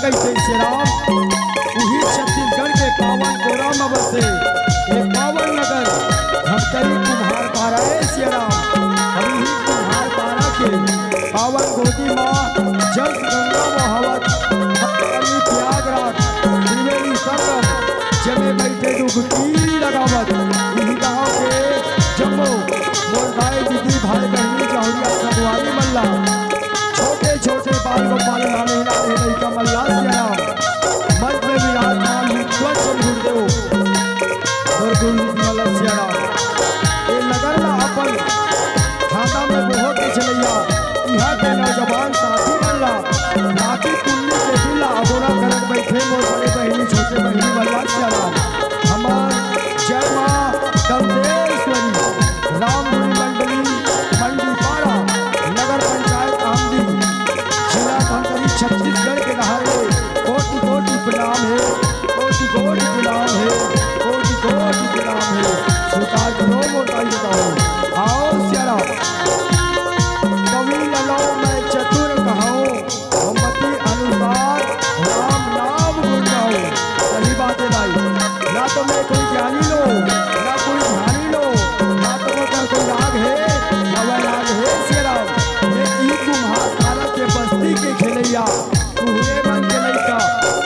कैसे श्री राम वही छत्तीसगढ़ के पावन कोरा नगर से ये पावन नगर धमतरी कुम्हार पारा है श्री राम। अभी ही कुम्हार पारा के पावन गोदी माँ जल गंगा बहावत प्रयागराज त्रिवेणी संगम जमे बैठे डुबकी लगावत यही गाँव के जम्मू मोरगाई दीदी भाई बहनी चौड़िया सगवारी मल्ला छोटे छोटे बाल गोपाल लाले लाले लड़का मल्ला श्याम मंच में विराजमान विद्वत गुरुदेव और गुरु मल्ला श्याम ये नगर ला अपन खाना में बहुत चलैया यहाँ के नौजवान साथी मल्ला राती कुल्ली के दिला अबोरा करत बैठे मोर बड़े बहनी छोटे बहनी मल्ला श्याम हमार जय माँ दमदेश्वरी रामधुनी मंडली मंडी पाड़ा नगर पंचायत आमदी जिला धमतरी छत्तीसगढ़ के नहारे कोटि कोटि प्रणाम है कोटि कोटि प्रणाम है कोटि कोटि प्रणाम है स्वीकार करो मोटाई बताओ आओ श्यारा कवि ललो मैं चतुर कहाऊं मोहम्मती अनुसार राम नाम गुणगाऊं। सही बात है भाई ना तो मैं कोई ज्ञानी लो ना कोई ध्यानी लो ना तो वो कोई राग है ना वह राग है श्यारा ये ई कुम्हार पारा के बस्ती के खेलैया तुहरे मन के लइका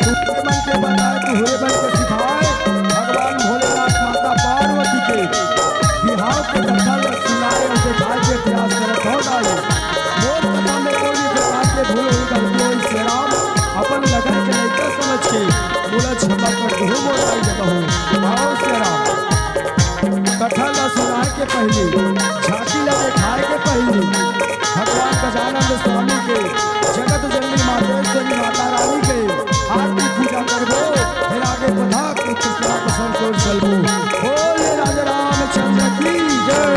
तुहरे मन के बताए तुहरे मन के सिखाए भगवान भोलेनाथ माता पार्वती के बिहार के कथा सुनाए और दिखाए के प्रयास करत हो डाले मोर कथा में कोई भी प्रकार के भूल हुई गलती हुई श्री राम अपन लगन के लइका समझ के बोला क्षमा कर दो मोटाई देता हूँ। आओ श्री राम कथा ला सुनाए के पहले झांकी ला दिखाए के पहले भगवान गजानंद स्वामी के जगत जननी मातेश्वरी माता रानी के आरती पूजा करबो फिर आगे बढ़ा के कृष्णा को संतोष चलबो। बोले राजा रामचंद्र की जय।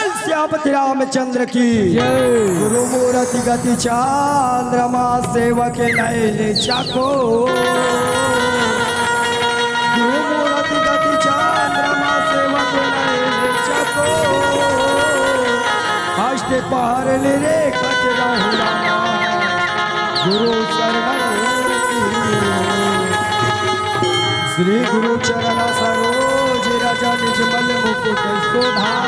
रामचंद्र की गुरु मूर्ति गति चंद्रमा सेवक नैले चाको गुरु मूर्ति गति चंद्रमा सेवक नैले चाको अष्ट पहर रे कट रहुला गुरु शरण श्री गुरु चरण सरोज राजा निजमल मुकुट सुधार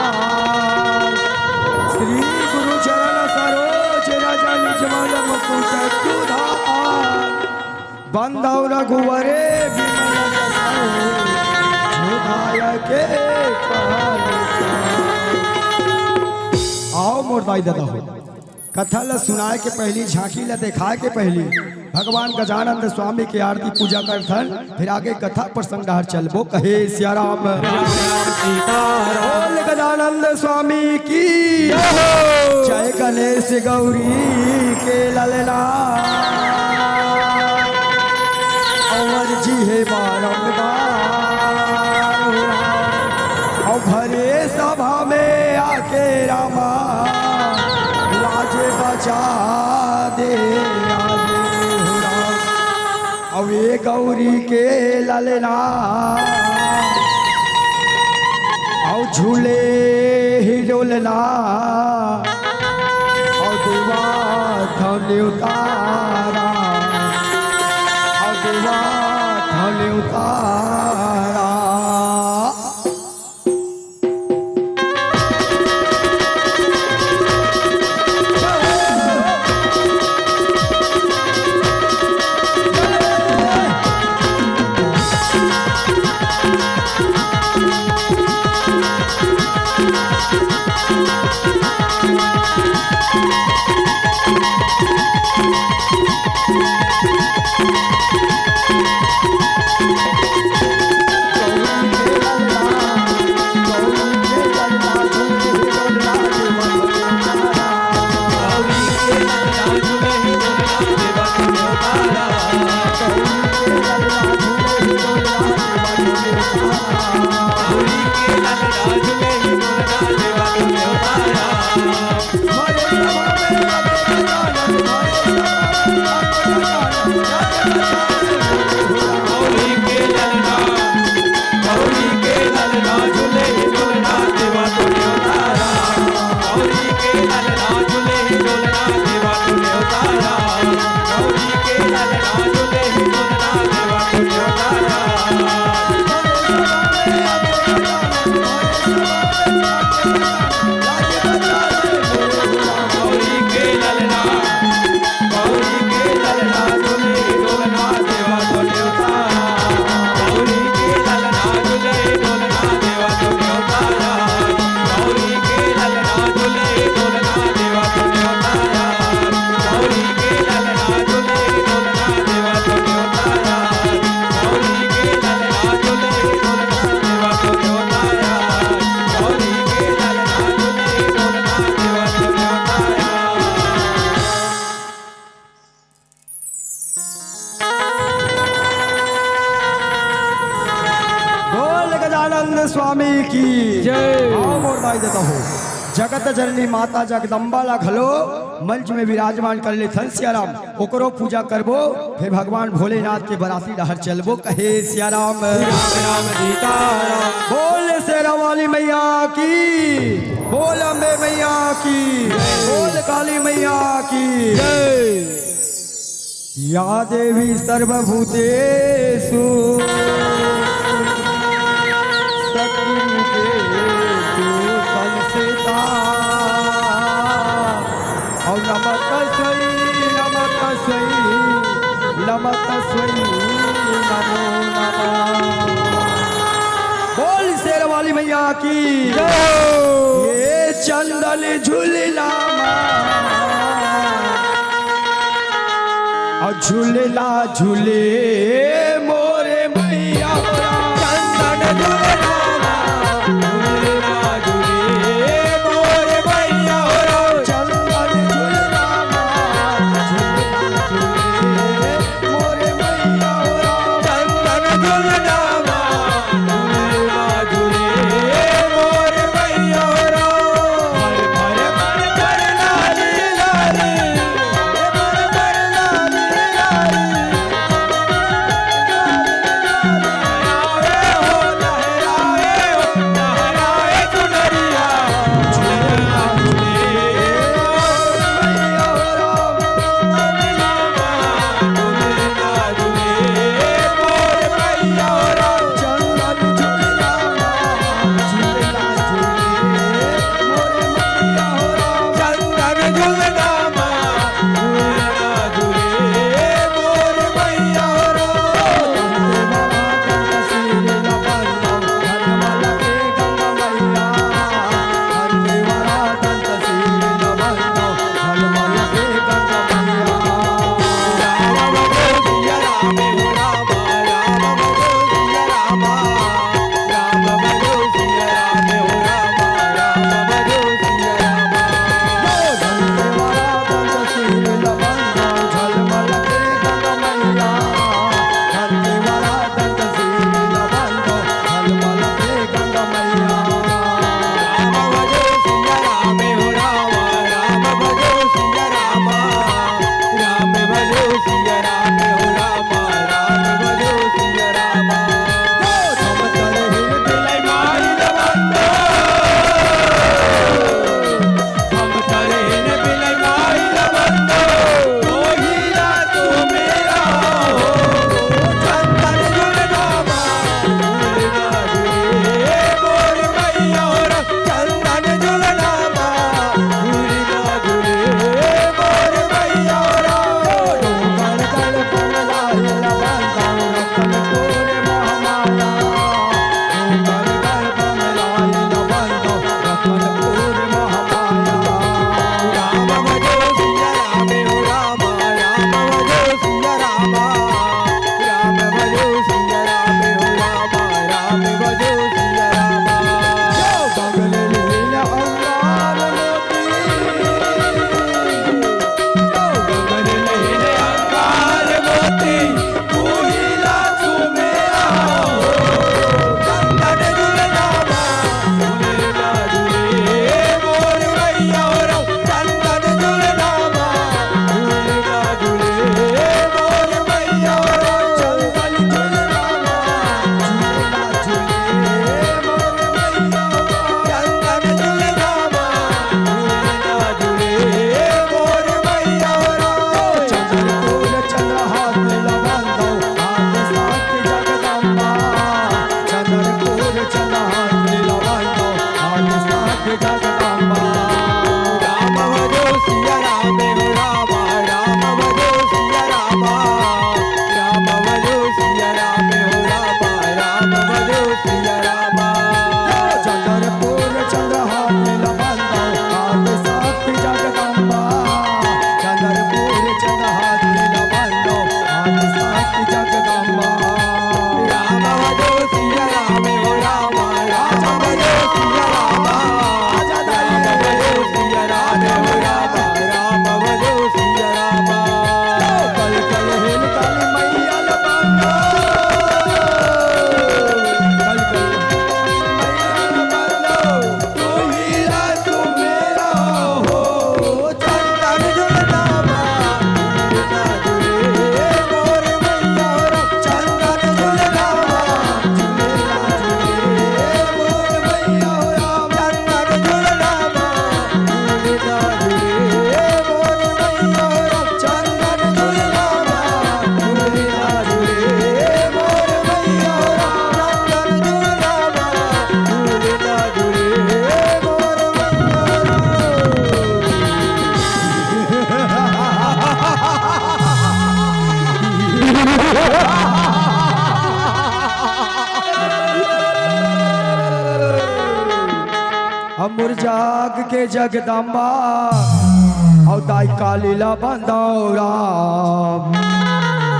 श्री गुरु चरण सरोज राजा निजमल मुकुट सुधार बंधव रघुवरे विमल जसो झुकाय के आओ मोर दाई दादा हो कथा ला सुनाए के पहली झांकी ला दिखाए के पहली भगवान गजानंद स्वामी की आरती पूजा करथन फिर आगे कथा प्रसंग चलबो कहे सिया राम बोल गजानंद स्वामी की जय गणेश गौरी के ललना और जी है बारंबार और भरे सभा में आके रामा लाजे बचा दे अवे गौरी के ललना और झूले ही डोलना और देवा धन उतारा और देवा धन उतारा हमारे सभा में आके बजाना, हमारे सभा में आके बजाना, जाके बजाना। गौरी के ललना, गौरी के ललना झूले झूलना देवा तुझे उतारा। गौरी के ललना झूले झूलना देवा तुझे उतारा। गौरी के ललना झूले झूलना देवा तुझे उतारा। गौरी के ललना, गौरी के ललना झूले झूलना देवा तुझे उतारा। गौरी के ललना झूले झूलना देवा तुझे उतारा। गौरी के ललना झूले झूलना देवा तुझे उतारा। गौरी के ललना झूले झूलना देवा तुझे उतारा। गौरी के ललना झूले झूलना देवा तुझे उतारा। गौरी के ललना झूले झूलना देवा तुझे उतारा। बोल गजानंद स्वामी की जय। आओ मोर दाई देता हो। जगत जननी माता जगदम्बा ला घलो मंच में विराजमान कर ले थन सियाराम, ओकरो पूजा करबो, फिर भगवान भोलेनाथ के बराती डहर चलबो। कहे सियाराम राम राम सीता राम। बोल शेरा वाली मैया की, बोल अम्बे मैया की, बोल काली मैया की। या देवी सर्वभूतेषु शक्तिरूपेषु संस्थिता। और नमस्तस्यै नमस्तस्यै नमस्तस्यै नमो नमः। बोल शेर वाली मैया की ये चंदन झूलना और झूलना झूले मोरे मैया। चंदन झूलना झूलना झूले मोरे मैया हो। चंदन झूलना झूलना झूले मोरे मैया। चंदन झूलना झूलना झूले मोरे मैया हो। भर भर भर भर लाली लाली, भर भर लाली लाली। जाग के जगदम्बा और दाई कालीला बंदौरा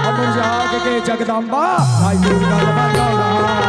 अमर जाग के जगदम्बा दाई दुर्गा बंदौरा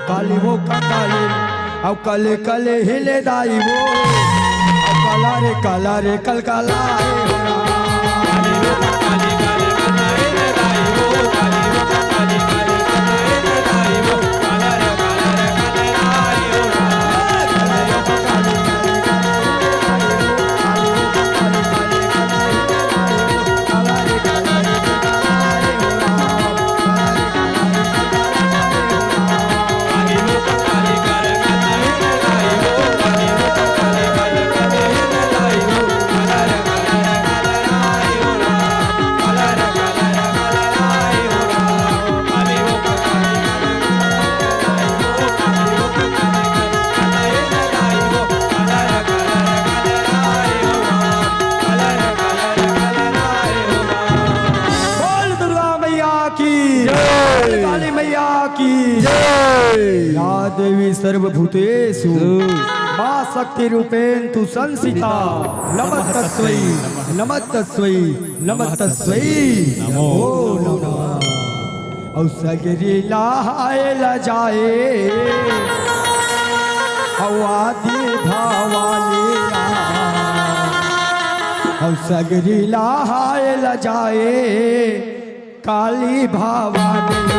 काली वो काली अब कले कले हिले दाई वो काला रे कल काला देवी सर्वभूतेषु मां शक्ति रूपेण तु संसिता नमस्तस्मै नमस्तस्मै नमस्तस्मै नमो नमः। औ सगरी लाए ल जाए आदि भवानी औ सगरी लाए ल जाए काली भवानी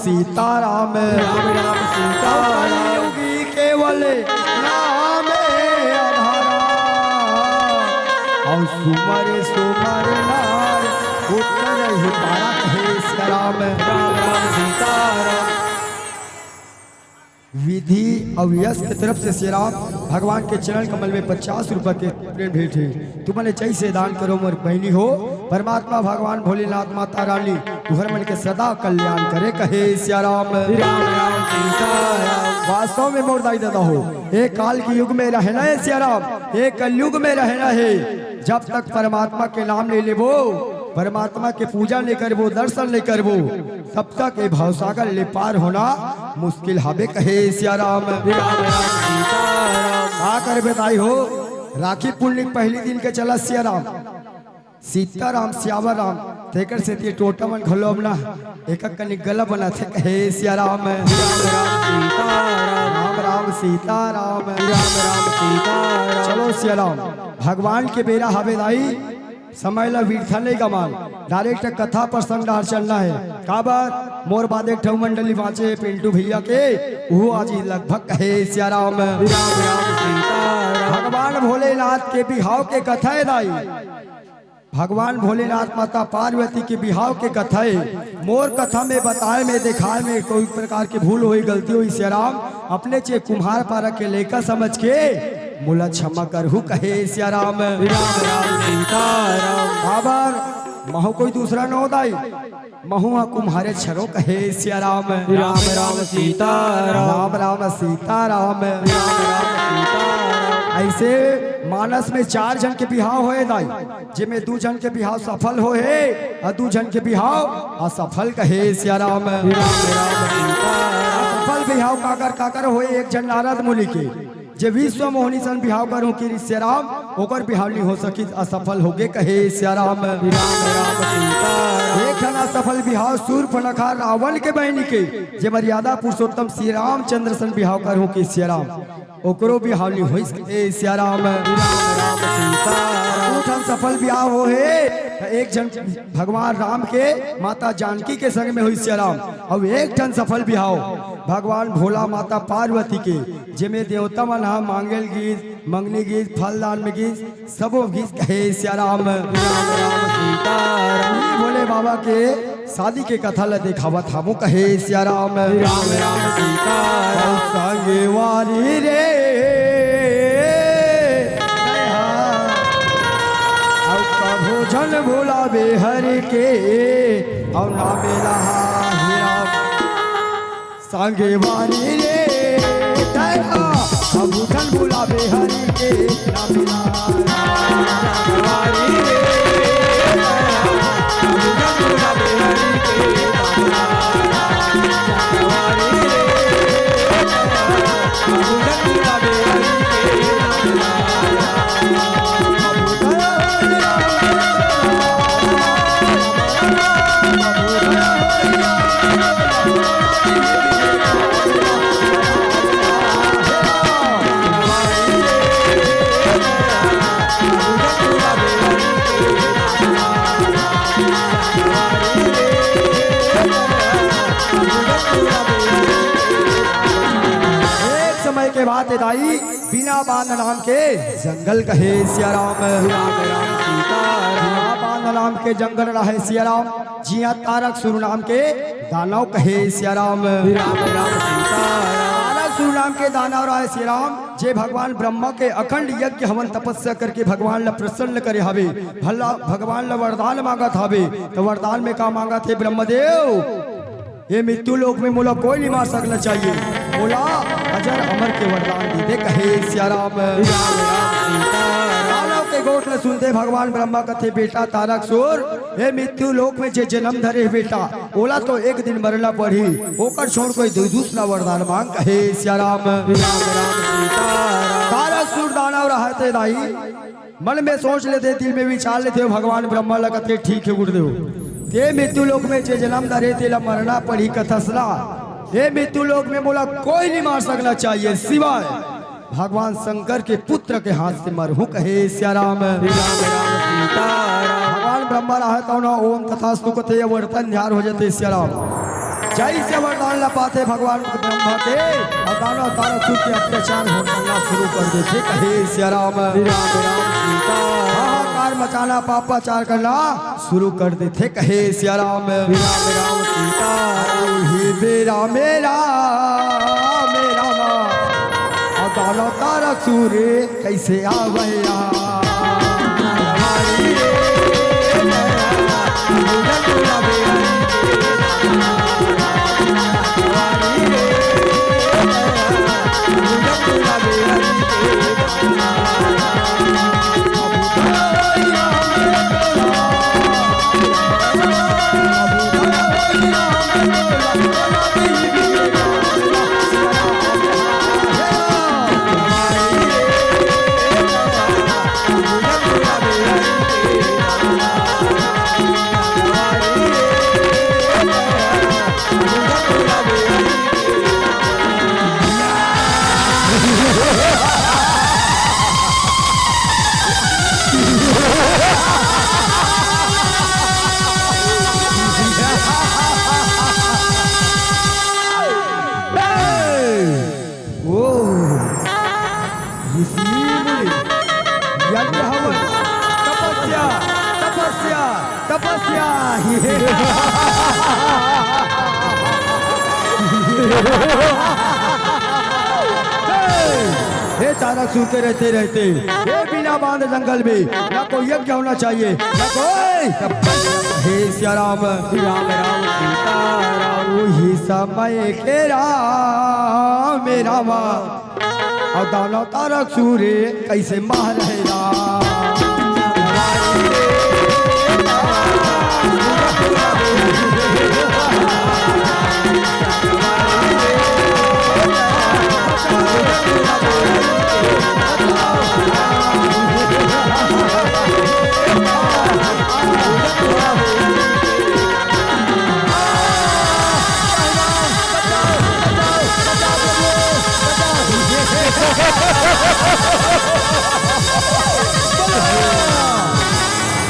सीताराम राम राम सीताराम योगी केवल नाम आधारा और सुमर सुमर नार उत्तर ही पारा कहे राम राम सीताराम। विधि अव्यस्त तरफ से श्री राम भगवान के चरण कमल में 50 रुपए के प्रेम भेंट है। तुम्हारे चई से दान करो मोर बहनी हो परमात्मा भगवान भोलेनाथ माता रानी तुहर मन के सदा कल्याण करे कहे श्री राम राम राम सीताराम। वास्तव में मोर दाई दादा हो एक काल के युग में रहना है श्री राम एक कलयुग में रहना है। जब तक परमात्मा के नाम ले लेबो परमात्मा के पूजा नहीं करबो दर्शन नहीं करबो तब तक ये भवसागर ले पार होना मुश्किल हबे कहे श्री राम राम राम सीताराम। आकर बताई हो राखी पुण्य पहली दिन के चला श्री राम सीताराम श्यावर राम तेकर से ये टोटा मन खलो अपना एक कनी गला बना थे कहे सिया राम राम राम सीता राम सीता चलो सिया राम भगवान के बेरा हवे दाई समय ला वीरथा नहीं गमान डायरेक्ट कथा प्रसंग डाल चलना है का बात मोर बाद एक ठौ मंडली बाँचे पिंटू भैया के वो आज लगभग कहे सिया राम सीता भगवान भोलेनाथ के बिहाव के कथा है दाई भगवान भोलेनाथ माता पार्वती के बिहाव के कथा है मोर कथा में बताए में दिखाए में कोई प्रकार की भूल हुई गलती हुई सिया राम अपने चे कुम्हार पारा के लेकर समझ के मुला क्षमा करहु कहे सिया राम सीता राम महु कोई दूसरा न होदाई महुआ कुम्हारे छरो कहे सिया राम सीता राम सीता राम सीता ऐसे मानस में 4 जन के बिहाव होए दाई जिसमें 2 जन के बिहाव सफल होए और 2 जन के बिहाव असफल कहे सिया राम सफल बिहाव काकर होए एक जन नारद मुनि के जे विश्व मोहनी सन बिहाव करूं कि सिया राम ओकर बिहाव नहीं हो सकी असफल होगे कहे सिया राम एक असफल बिहाव सूर्पनखा रावण के बहनी के जे मर्यादा पुरुषोत्तम श्री रामचंद्र सन बिहाव करूं कि सिया राम ओकरो बिहाव नहीं होई ए सिया राम सफल बिहाव हो है एक जन भगवान राम के माता जानकी के संग में हुई सिया राम और एक जन सफल बिहाव भगवान भोला माता पार्वती के जिमे देवता मन मांगल गीत मंगनी गीत फलदान में गीत सबो गीत कहे सिया राम सीता भोले बाबा के शादी के कथा ला देखावत हमू कहे सिया राम सीता संगे वारी रे भोजन भोला बेहर के और ना मेला संगे वारी रे भोजन भोला बेहर के ना मेला वारी रे भोजन भोला बेहर के ना वारी रे भोजन भोला बेहर के के बाद दाई बिना बांध नाम के जंगल कहे सिया राम सीता बिना बांध नाम के जंगल रहे सिया राम जिया तारक सुर नाम के दानव कहे सिया राम सीता तारक सुर नाम के दानव रहे सिया राम जे भगवान ब्रह्मा के अखंड यज्ञ हवन तपस्या करके भगवान ला प्रसन्न करे हवे भला भगवान ला वरदान मांगत हवे तो वरदान में का मांगा थे ब्रह्मदेव ये मृत्यु लोक में मोला कोई नहीं मार सकना चाहिए बोला अजर अमर के वरदान दे कहे सिया राम के गोट में सुनते भगवान ब्रह्मा कथे बेटा तारक सुर हे मृत्यु लोक में जे जन्म धरे बेटा ओला तो एक दिन मरला पड़ी ओकर छोड़ कोई दूसरा वरदान मांग कहे सिया राम तारक सुर दानव रहते दाई मन में सोच लेते दिल में विचार लेते भगवान ब्रह्मा ला कथे ठीक है गुरुदेव ये मृत्यु लोक में जे जन्म धरे तेला मरना पड़ी कथसला ये मृत्यु लोक में बोला कोई नहीं मार सकना चाहिए सिवाय भगवान शंकर के पुत्र के हाथ से मरहू कहे सिया राम भगवान ब्रह्मा रहता ना ओम तथास्तु कथे वर्तन ध्यान हो जाते सिया राम जय से वरदान ला पाते भगवान ब्रह्मा के दानव तारक सुर के अत्याचार होना शुरू कर देते कहे सिया राम हाहाकार मचाना पापाचार करना शुरू कर देते कहे सिया राम सीता ही बेरा मेरा मेरा माँ दानव तारक सूर्य कैसे आवैया ऋषि मुनि यज्ञ हवन तपस्या तपस्या तपस्या हे तारक सूते रहते रहते हे बिना बांध जंगल में ना कोई यज्ञ होना चाहिए ना कोई हे सिया राम राम राम सीता राम वही समय के राम रामा और दानव तारक सूर्य कैसे मार रहे राम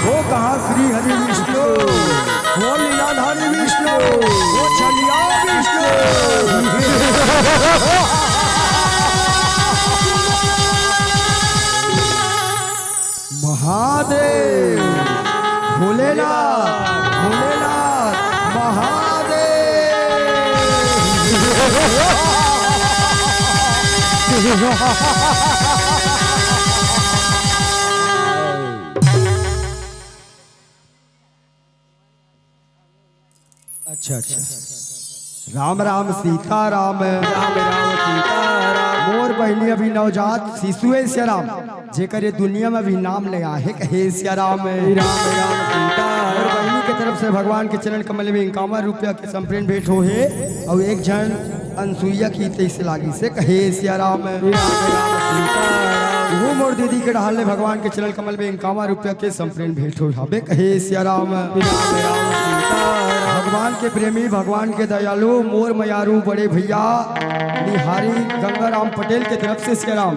वो कहा श्री हरि विष्णु वो लीलाधारी विष्णु वो छलिया विष्णु महादेव भोलेनाथ भोलेनाथ अच्छा अच्छा राम राम सीता राम राम राम सीता राम मोर बहनी अभी नवजात शिशु है सिया राम जेकर ये दुनिया में भी नाम ले आहे कहे सिया राम राम राम सीता और राम बहनी के तरफ से भगवान के चरण कमल में 51 रुपया के संप्रेम भेंट हो है और एक जन अनसुईया की तेईस लागी से कहे सिया राम राम सीता राम वो मोर दीदी के ढाल ने भगवान के चरण कमल में 51 रुपया के संप्रेम भेंट हो हबे कहे सिया राम राम राम सीता राम भगवान के प्रेमी भगवान के दयालु मोर मयारू बड़े भैया निहारी गंगाराम पटेल के तरफ से सिया राम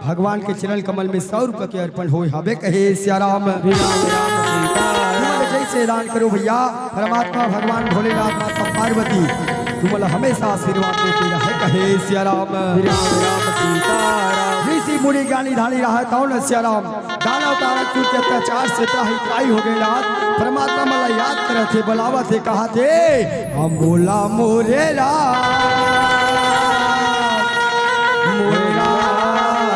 भगवान के चरण कमल में 100 रुपये के अर्पण हो हबे कहे सिया राम राम राम सीता राम जैसे दान करो भैया परमात्मा भगवान भोलेनाथ माता पार्वती तुम्हारा हमेशा आशीर्वाद देते रहे कहे सिया राम राम राम सीता राम ऋषि मुनि ज्ञानी धानी रहा कौन सिया राम दानव तारक के अत्याचार से त्राही त्राही हो गए नाथ परमात्मा मला याद करे थे बुलावा थे कहा थे हम बोला मोरे राम मोरे राम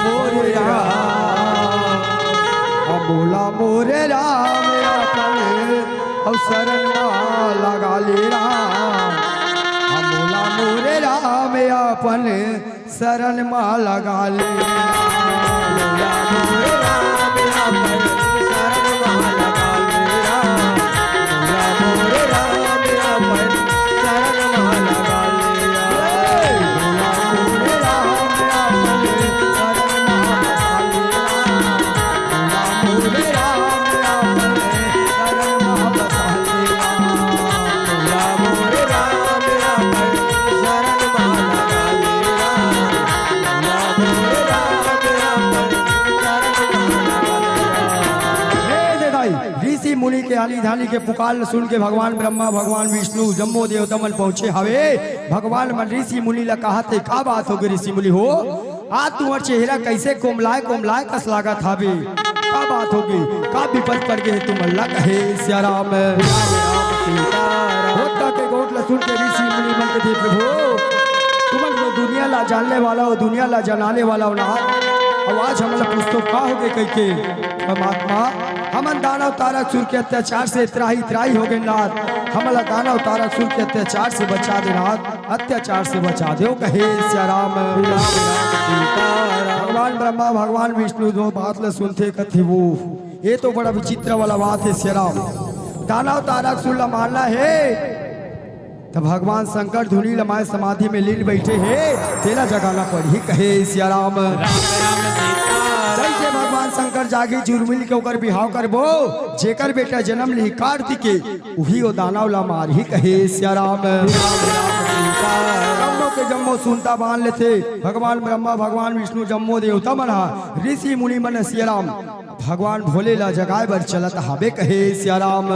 मोरे राम हम बोला मोरे राम अपने अवसर लगा ले राम हम बोला मोरे राम अपन शरण माँ लगा ले राम मोरे राम अपन शरण माँ लगा ले राम मोरे राम अपन शरण माँ लगा ले राम मोरे राम अपन शरण माँ लगा ले राम मोरे राम अपन शरण माँ बसा ले राम मोरे राम अपन शरण माँ लगा ले राम मोरे राम अपन शरण माँ लगा ले राम। ऋषि मुनि के आली धानी के पुकार सुन के भगवान ब्रह्मा भगवान विष्णु जम्मो देवतमन पहुंचे हवे भगवान मन ऋषि मुनि ला कहा थे का बात हो गई ऋषि मुनि हो आज तुम्हार चेहरा कैसे कोमलाए कोमलाए कस लागत हवे का बात होगी का विपद पड़ गए तुम अल्लाह कहे सिया राम सीता राम होता के गोट ला सुन के ऋषि मुनि मन के थे प्रभु तुमन जो दुनिया ला जानने वाला हो दुनिया ला जनाने वाला हो ना आवाज हमला पूछतो का हो गए कह के परमात्मा हमन दानव तारक सुर के अत्याचार से त्राही त्राही हो गए नाथ हमला दानव तारक सुर के अत्याचार से बचा दे नाथ अत्याचार से बचा दो कहे सिया राम सीता राम भगवान ब्रह्मा भगवान विष्णु जो बात ल सुनते कथे वो ये तो बड़ा विचित्र वाला बात है सिया राम दानव तारक सुर ला मानना है तब भगवान शंकर धुनी लमाए समाधि में लीन बैठे हैं तेरा जगाना पड़ी कहे सिया राम जैसे भगवान शंकर जागी जुर्मिल के ओकर बिहाव करबो जेकर बेटा जन्म ली कार्तिके वही ओ दानव ला मार ही कहे सिया राम जम्मो के जम्मो सुनता बांध लेते भगवान ब्रह्मा भगवान विष्णु जम्मो देवता मना ऋषि मुनि मन सिया राम भगवान भोले ला जगाए बर चलत हबे कहे सिया राम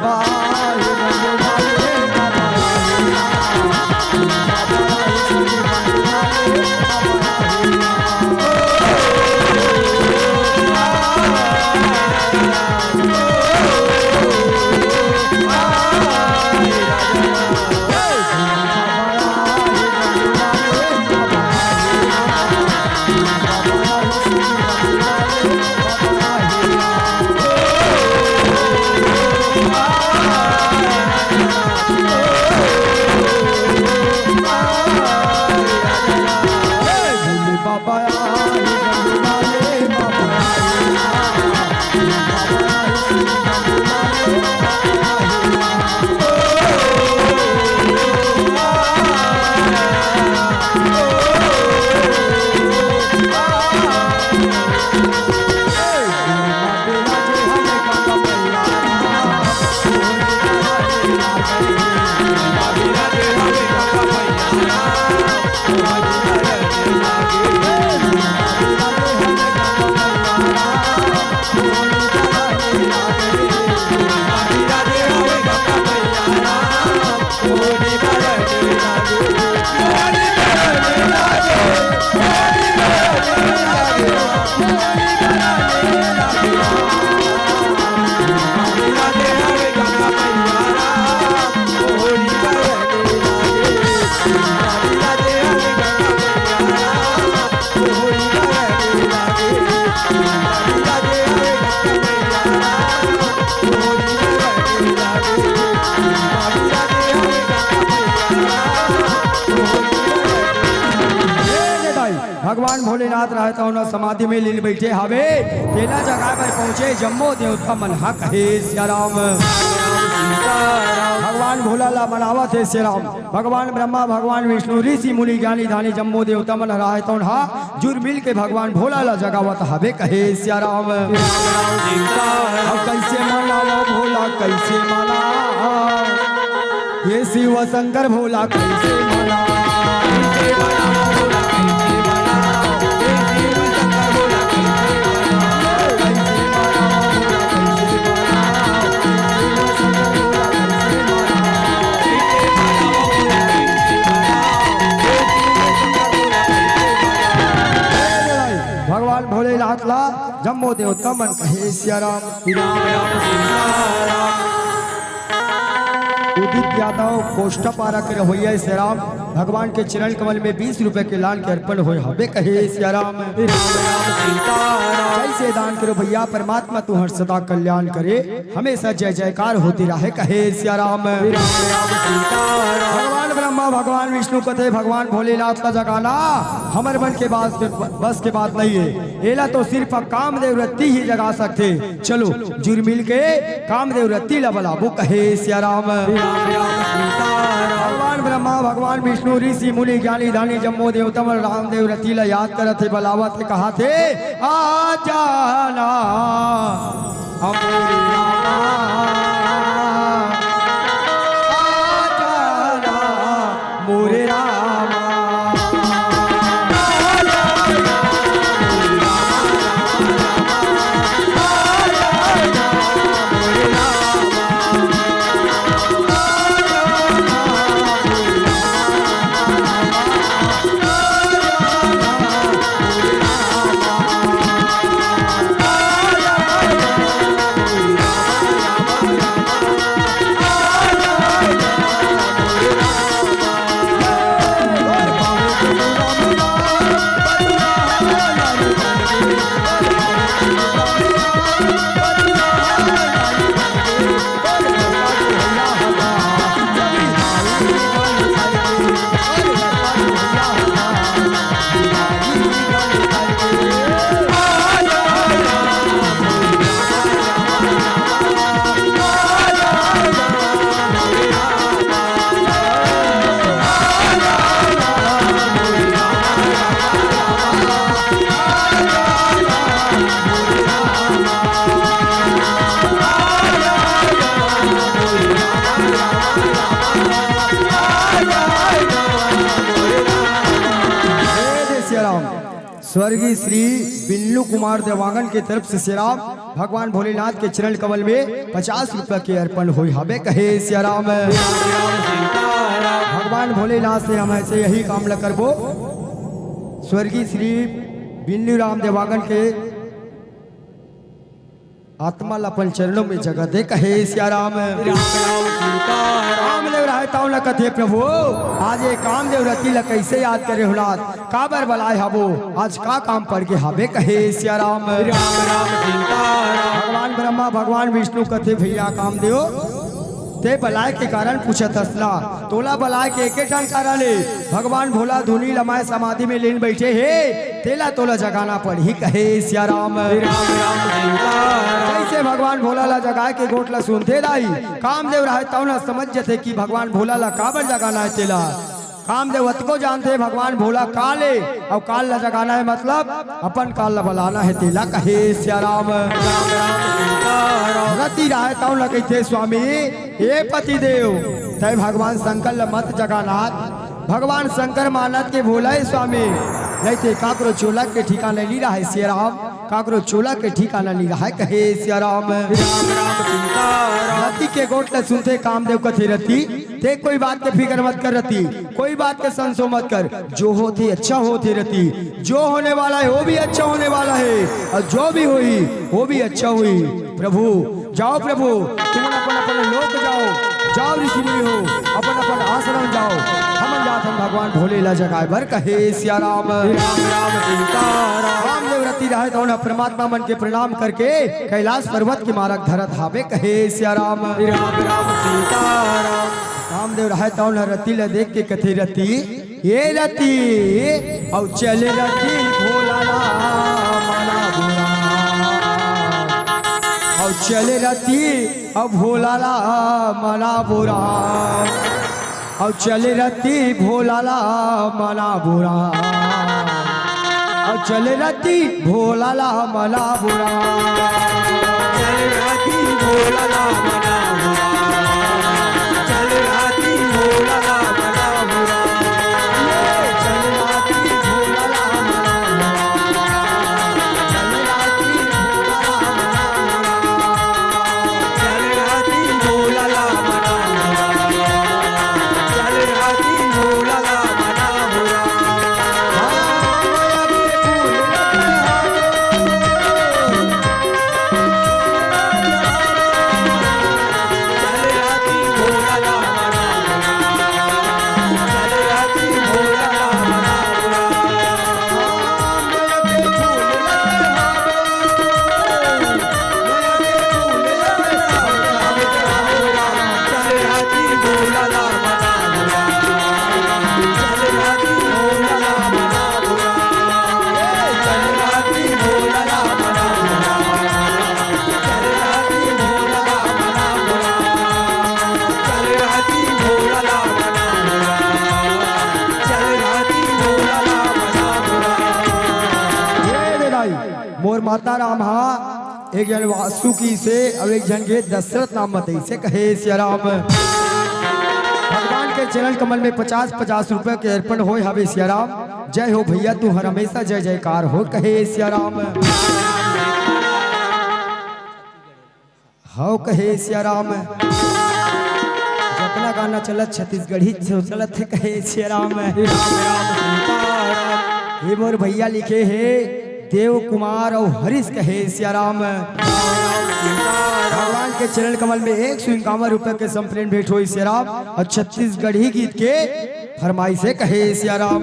बाबा हे रंग वाले बाबा भगवान भोलेनाथ रहता हूँ समाधि में लीन बैठे हवे तेला जगह पर पहुँचे जम्मो देवता मन हक हे सियाराम भगवान भोला ला मनावत है सियाराम भगवान ब्रह्मा भगवान विष्णु ऋषि मुनि ज्ञानी धानी जम्मो देवता मन रहता हूँ हा जुर मिल के भगवान भोला ला जगावत हवे कहे सियाराम अब कैसे मनाओ भोला कैसे मना ये शिव शंकर भोला कैसे मना भगवान भोलेनाथ ला जम्मो देवता मन कहे सियाराम उदित यादव कोष्ठ पारा कर होइए सियाराम भगवान के चरण कमल में 20 रुपए के लान के अर्पण होए हबे कहे सियाराम जैसे दान करो भैया परमात्मा तू हर सदा कल्याण करे हमेशा जय जयकार होती रहे कहे सियाराम भगवान ब्रह्मा भगवान विष्णु कथे भगवान भोलेनाथ का जगाना हमर मन के बस के बात नहीं है एला तो सिर्फ कामदेव रत्ती ही जगा सकते चलो जुर मिल के कामदेव रत्ती ला बुलाबू कहे सियाराम भगवान ब्रह्मा भगवान विष्णु ऋषि मुनि ज्ञानी धानी जम्मो देवतम रामदेव रत्ती ला याद करते बलावत कहा थे आ जाना हमारी मोरे रामा स्वर्गीय श्री बिल्लू कुमार देवांगन की तरफ से श्रीराम भगवान भोलेनाथ के चरण कमल में 50 रुपए के अर्पण हुई हवे कहे श्रीराम। भगवान भोलेनाथ से हम ऐसे यही कामना करबो, स्वर्गीय श्री बिल्लू राम देवांगन के आत्मा अपन चरणों में जगह दे कहे श्याराम। कामदेव रहता न कथे प्रभु, आज ये कामदेव रति ल कैसे याद करे हुलाद, काबर बलाय हबो आज का काम पड़ के हबे कहे श्याराम। भगवान ब्रह्मा भगवान विष्णु कथे भैया कामदेव ते बलाय के कारण पूछत हसला, तोला बलाय के एक ठन कारण ले भगवान भोला धुनी लमाए समाधि में लीन बैठे हे, तेला तोला जगाना पड़ी कहे श्याराम। कैसे भगवान भोला ला जगाए के गोट ला सुनते दाई, कामदेव रहे तौ न समझ जते कि भगवान भोला ला काबर जगाना है तेला। कामदेव को जानते भगवान भोला काले और काल ला जगाना है मतलब अपन काल ला बलाना है तेला कहे श्याराम। रति रहे तौ न कहते स्वामी हे पति देव तय भगवान शंकर ला मत जगाना, भगवान शंकर मानत के भोला है स्वामी, नहीं थे काकरो चोला के ठिकाना ली रहा है श्याराम, काकरो चोला के ठिकाना ली रहा है कहे श्याराम। रति के गोट ले सुनते कामदेव कथे रति ते कोई बात के फिक्र मत कर रति, कोई बात के संशय मत कर, जो होते अच्छा होते रति, जो होने वाला है वो भी अच्छा होने वाला है और जो भी हुई वो भी अच्छा हुई। प्रभु जाओ प्रभु तुम अपन अपन लोक जाओ ऋषि मुनि हो अपन अपन आश्रम जाओ, हम जात हम भगवान भोले ला जगाए बर कहे श्याराम। रामदेव रति रहे तो परमात्मा मन के प्रणाम करके कैलाश पर्वत के मार्ग धरत हावे कहे श्याराम। रामदेव रहे तो रति ला देख के कथे रति ये रति और चले रति भोला ला माना बुरा, और चले रति अब भोला ला मना बुरा, और चले रति भोला ला मना बुरा, और चले रति भोला ला मना बुरा, चल राती भोला ला मना बुरा, चल राती भोला ला मना बुरा, चल राति भोला ला मना मोर माता राम हा एक जन वासुकी से और एक जन के दशरथ नाम मत से कहे श्याराम। भगवान के चरण कमल में 50-50 रुपए के अर्पण हो हवे श्याराम। जय हो भैया तू हर हमेशा जय जयकार हो कहे श्याराम। हो कहे श्याराम। जतना गाना चलत छत्तीसगढ़ी चलत है कहे श्याराम। हे मोर भैया लिखे है देव कुमार और हरीश कहे श्याराम। भगवान के चरण कमल में 151 रुपए के संप्रेम भेंट हुई श्याराम और छत्तीसगढ़ी गीत के फरमाइशे कहे श्याराम।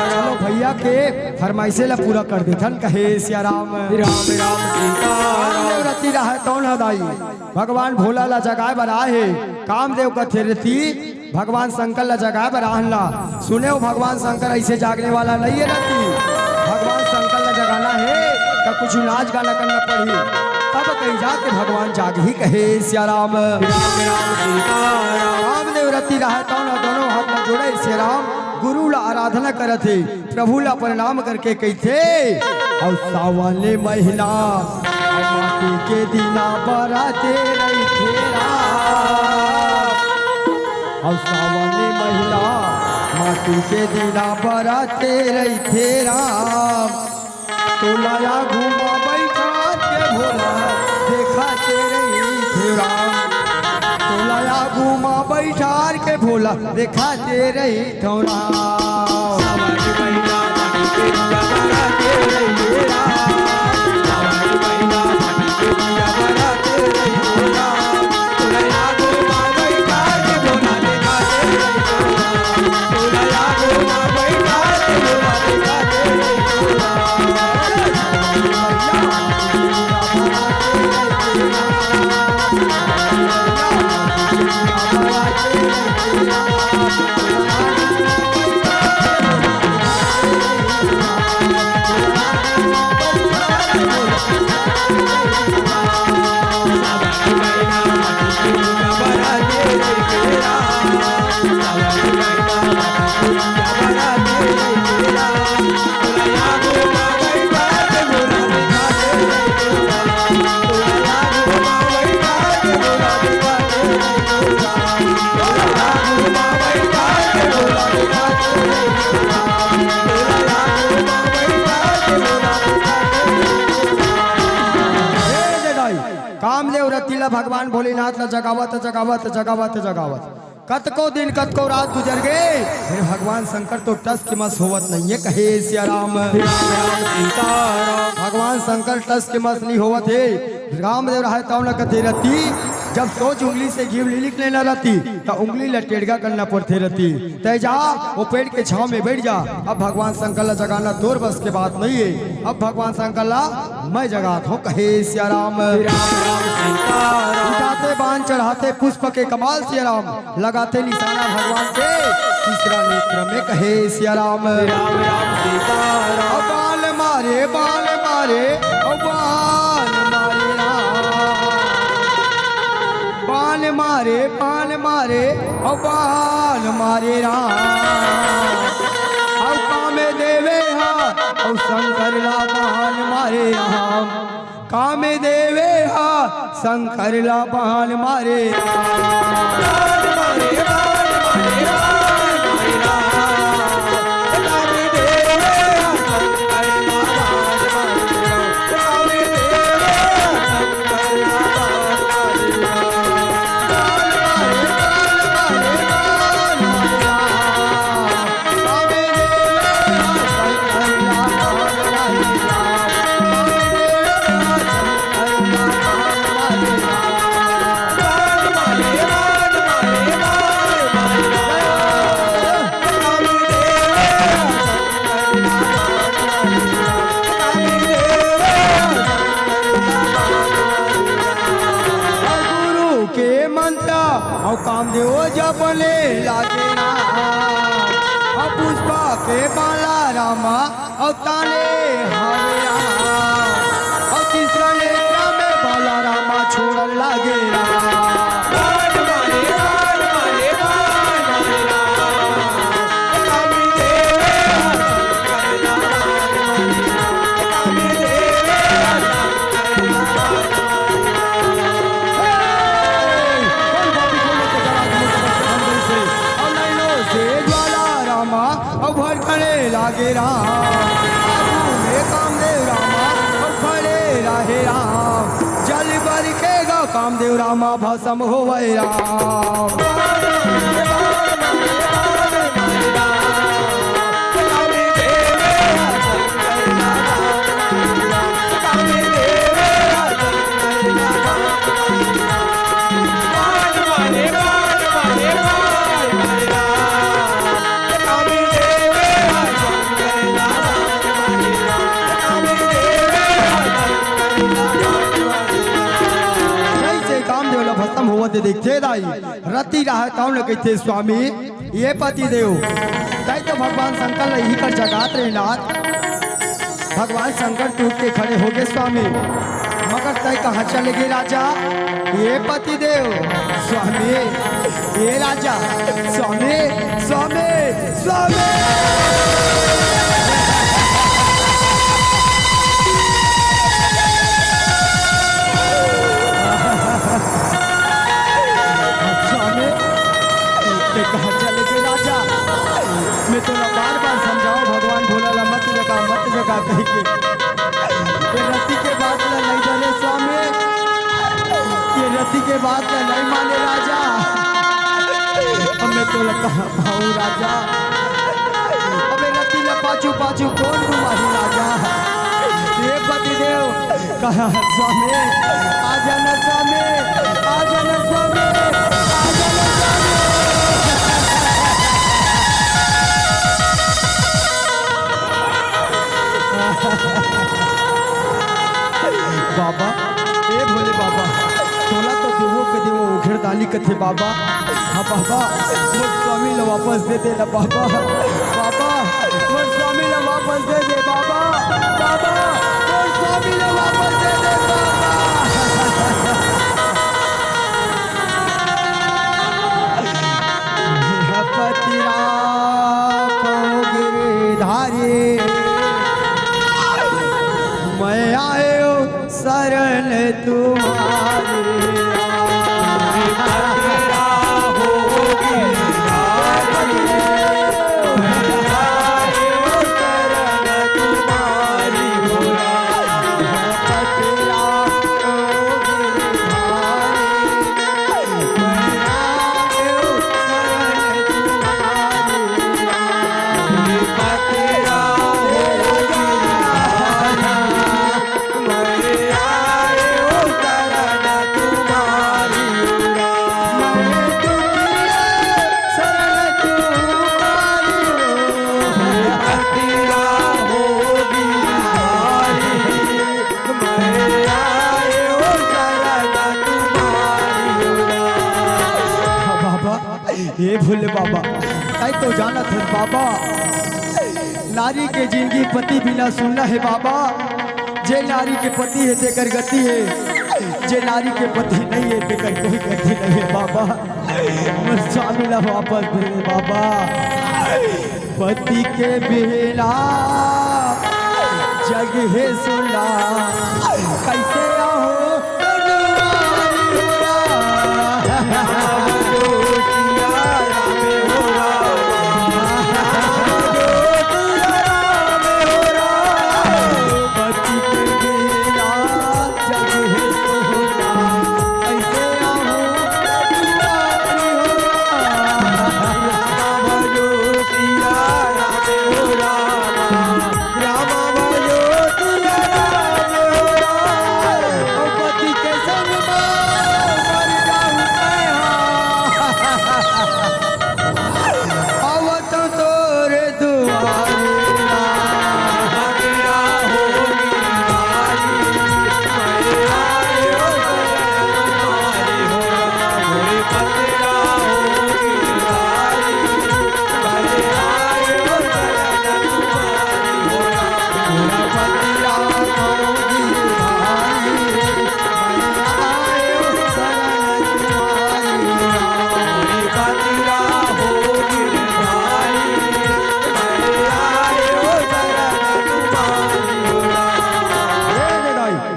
चलो भैया के फरमाइशे ला पूरा कर देथन कहे श्याराम। रति रहा कौन हदाई भगवान भोला ला जगाए बराए है कामदेव का थेरती भगवान शंकर ला जगाए बराहन ला। सुने हो भगवान शंकर ऐसे जागने वाला नहीं है रति। भगवान शंकर ला जगाना है तो कुछ नाच गाना करना पड़ी तब कहीं जाके भगवान जाग ही कहे श्याराम। रामदेव रति रहा तो ना दोनों हाथ में जोड़े श्याराम गुरु ला आराधना करते प्रभु ला प्रणाम करके कहते और सावने महिला माटी के दिना बराते रही तेरा और सावने महिला माटी के दिला बराते रही थे राम तो लाया घूमा बैठा के भोला देखा ते रही थे राम तो लाया घूमा बैठा के भोला देखा ते रही थे राम सावन महीना माटी के दिया बराते रही राम सावन महीना माटी के दिया बराते रही राम तुलया घूमा बैठा के भोला देखा ते रही राम तुलया घूमा बैठा के भोला देखा ते रही राम कामदेव रतीला भगवान भोलेनाथ ला जगावत जगावत जगावत जगावत कतको दिन कतको रात गुजर गए फिर भगवान शंकर तो टस की मस होवत नहीं है कहे सिया राम भगवान शंकर टस के मस नहीं होवत है रामदेव रहा तौ न कते रती जब सोच उंगली से घी निकले न रहती तो उंगली लटेड़गा करना पड़ते रहती तय जा वो पेड़ के छाव में बैठ जा अब भगवान शंकर ला जगाना तोर बस के बात नहीं है अब भगवान शंकर ला मैं जगात हूँ कहे सिया राम उठाते बाण चढ़ाते पुष्प के कमाल सिया राम लगाते निशाना भगवान के तीसरा नेत्र में कहे सिया राम बाल मारे बाल मारे बाल मारे बाल मारे और बाल मारे राम और कामे देवे हा और शंकर ला बाल मारे राम कामे देवे हा शंकर ला बाल मारे कामदेव जपले लागे ना पुष्पा के बाला रामा और ताले हरे राम और तीसरा नेत्र में बाला रामा छोड़ लागे लागे राम कामदेव रामा और खड़े रहे राम जल बरखेगा कामदेव रामा भस्म होवे राम देखते दाई रति रहा कौन कहते स्वामी ये पति देव तय तो भगवान शंकर ही कर जगात रहे नाथ भगवान शंकर टूट के खड़े हो गए स्वामी मगर तय कहाँ चले गए राजा ये पति देव स्वामी ये राजा स्वामी स्वामी स्वामी कहाँ चले गए राजा मैं तो बार बार समझाओ भगवान भोला ला मत जगह कह के ये रति के बात ला नहीं जाने स्वामी, ये रति के बात ला नहीं माने राजा। अब मैं तो कहा भाऊ राजा, अबे रति ला पाछू पाछू कौन घुमाही राजा। ये पतिदेव कहा स्वामी आ जाना स्वामी, आ जाना स्वामी, आ जाना स्वामी। बाबा ए भोले बाबा, तोला तो देवो के देवो उघेर दानी कथे बाबा। हाँ बाबा मोर स्वामी ला वापस दे दे ना बाबा, बाबा मोर स्वामी ला वापस दे दे बाबा, बाबा मोर स्वामी ला वापस दे दे बाबा। पतिरा गिरधारी मैं आयो शरण तुम्हारी। हे भोले बाबा, कई तो जाना था बाबा, नारी के जिंदगी पति बिना सुनना है बाबा। जे नारी के पति है तेकर गति है, जे नारी के पति नहीं है तेकर कोई गति नहीं है बाबा। मोर स्वामी ला वापस दे दे बाबा। पति के बिना जग है सुना, कैसे आहो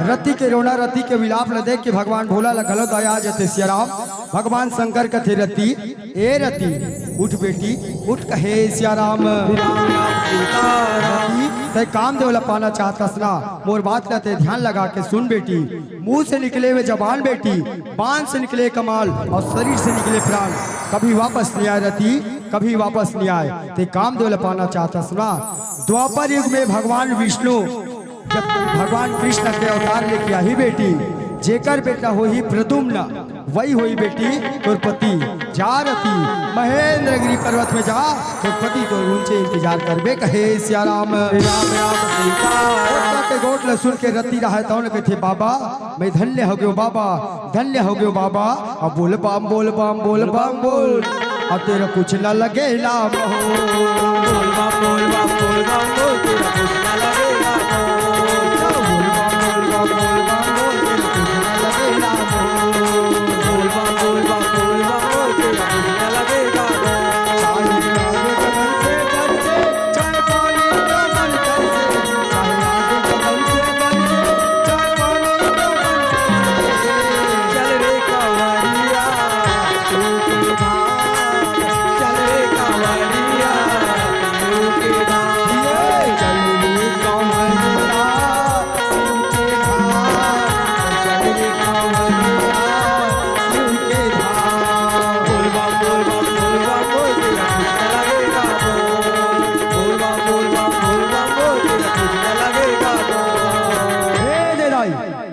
रति के रोना रति के विलाप न देख के भगवान भोला ला गलत आया जते सियाराम। भगवान शंकर कथे रति ए रति उठ बेटी उठ कहे सियाराम। ते काम देवला पाना चाहतस ना, मोर बात ला ते ध्यान लगा के सुन बेटी। मुंह से निकले हुए जबान बेटी, बाण से निकले कमाल और शरीर से निकले प्राण, कभी वापस नहीं आए रति, कभी वापस नहीं आए। ते काम देवला पाना चाहतस ना। द्वापर युग में भगवान विष्णु जब भगवान कृष्ण के अवतार लेके आई बेटी, जेकर बेटा हो ही प्रदुम्न, वही होई बेटी तुरपति। जा रति महेंद्रगिरी पर्वत में जा, तुरपति तो ऊंचे इंतजार करबे कहे सियाराम। राम राम सीता के गोट ल सुन के रति रहा तो न कथे बाबा मैं धन्य हो गयो बाबा, धन्य हो गयो बाबा। अब बोल बम बोल बम बोल बम बोल, अब तेरा कुछ न लगे ना बोल बम बोल बम बोल बम बोल, तेरा कुछ न लगेगा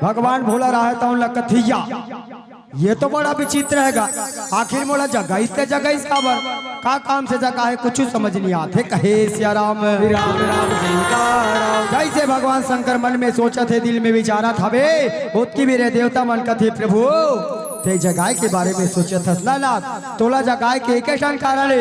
भगवान भोला रहा है तो कथिया ये तो बड़ा विचित्र हैगा। आखिर मोला जगह इसके जगह इस काबर का काम से जगह है कुछ समझ नहीं आते। कहे सिया राम राम राम सीताराम। जैसे भगवान शंकर मन में सोचा थे दिल में विचारा था बे उतकी मेरे देवता मन कथे प्रभु ते जगाए के बारे में सोचा था ना तोला जगाए के एक कारण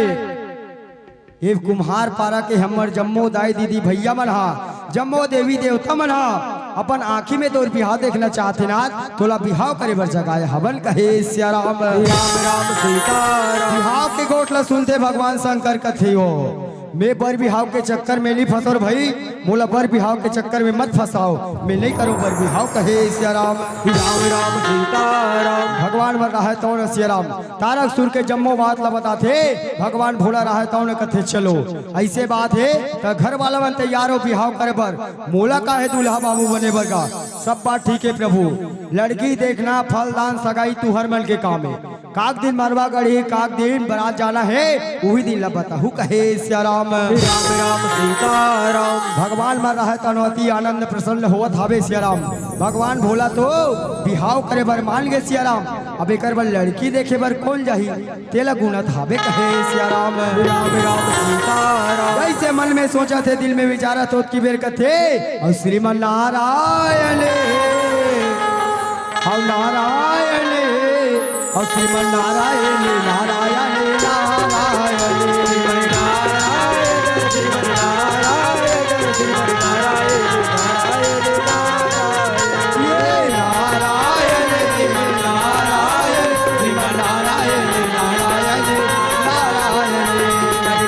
ये कुम्हार पारा के हमर जम्मो दाई दीदी भैया मन हा जम्मो देवी देवता मन हा अपन आँखी में तोर बिहाव देखना चाहते ना तोला बिहाव करे बर जगाए हवन। कहे सिया राम राम राम सीताराम। बिहाव के गोठला सुनते भगवान शंकर कथे हो मैं बर बिहाव के चक्कर में नहीं फंसो भाई मोला बर बिहाव के चक्कर में मत फंसाओ मैं नहीं करूँ बर बिहाव। कहे सिया राम राम राम सीताराम। भगवान बर रहा है तो न सिया राम तारक सुर के जम्मो बात ला बताते भगवान भोला रहा है तो न कथे चलो ऐसे बात है तो घर वाला मन तैयार हो बिहाव करे बर मोला का है दूल्हा बाबू बने बर का सब बात ठीक है प्रभु लड़की देखना फलदान सगाई तू हर मन के काम है काक दिन मरवा गढ़ी काक दिन बारात जाना है वही दिन ला बताहू। कहे सिया राम राम राम सीताराम। भगवान मर रहा है तनवती आनंद प्रसन्न होवत हावे सिया राम भगवान भोला तो बिहाव करे बर मान गे सिया राम अब एक बार लड़की देखे बर कौन जाही तेला गुणत हावे। कहे सिया राम राम राम सीताराम। जैसे मन में सोचा थे दिल में विचारा तो की बेर कथे और श्रीमन नारायण और नारायण और श्रीमन नारायण नारायण नारायण श्रीमन नारायण श्रीमन नारायण श्रीमन नारायण नारायण नारायण। ये नारायण श्रीमन नारायण श्रीमन नारायण नारायण नारायण।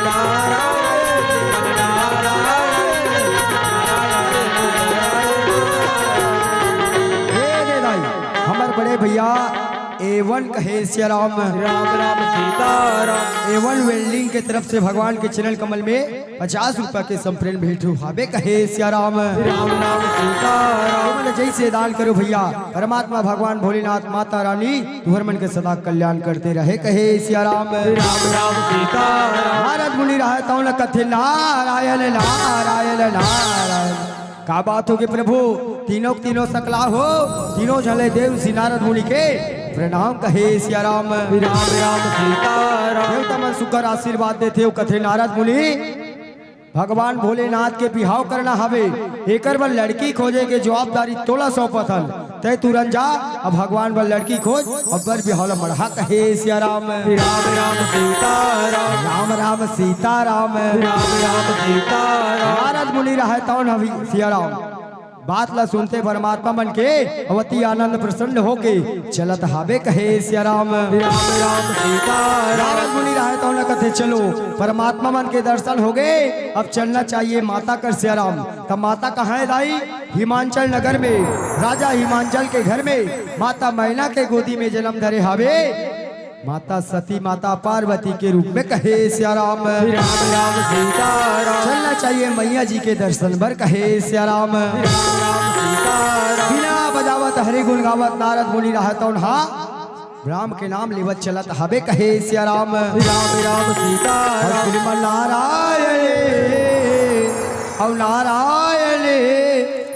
श्रीमन नारायण श्रीमन नारायण। हे दे दाई हमर बड़े भैया एवन कहे सिया राम राम राम सीताराम। एवन वेल्डिंग के तरफ से भगवान के चरण कमल में 50 रुपया के संप्रेम भेंट हावे। कहे सिया राम राम राम सीताराम। तुमने जैसे दान करो भैया परमात्मा भगवान भोलेनाथ माता रानी तुहर मन के सदा कल्याण करते रहे। कहे सिया राम राम राम सीताराम। नारद मुनि रहा तो न कथे नारायण नारायण नारायण का बात होगी प्रभु तीनों तीनों सकला हो तीनों झले देव श्री नारद मुनि के प्रणाम। कहे सिया राम राम राम सीताराम। देवता मन सुकर आशीर्वाद देते हो कथे नारद मुनि भगवान भोलेनाथ के बिहाव करना हवे एकर बर लड़की खोजे के जवाबदारी तोला सौंपथन तय तुरंत जा अब भगवान बर लड़की खोज अब बर बिहाव मढ़ा। कहे सिया राम राम राम सीताराम। राम राम सीताराम राम राम सीताराम। नारद मुनि रहे तौन हवी सिया राम बात ला सुनते परमात्मा मन के अवती आनंद प्रसन्न होके चलत हावे। कहे सिया राम राम राम सीताराम। नारद मुनि रहे तो न कथे चलो परमात्मा मन के दर्शन हो गए अब चलना चाहिए माता कर सिया राम। तब माता कहाँ है दाई हिमांचल नगर में राजा हिमांचल के घर में माता मैना के गोदी में जन्म धरे हावे माता सती माता पार्वती के रूप में। कहे सिया राम राम राम सीताराम। चलना चाहिए मैया जी के दर्शन भर। कहे सिया राम राम राम सीताराम। बिना बजावत हरि गुण गावत नारद मुनि रहत राम के नाम लेवत चलत हबे। कहे सिया राम राम राम सीताराम। श्रीमन नारायण और नारायण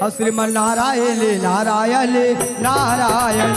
और श्रीमन नारायण नारायण नारायण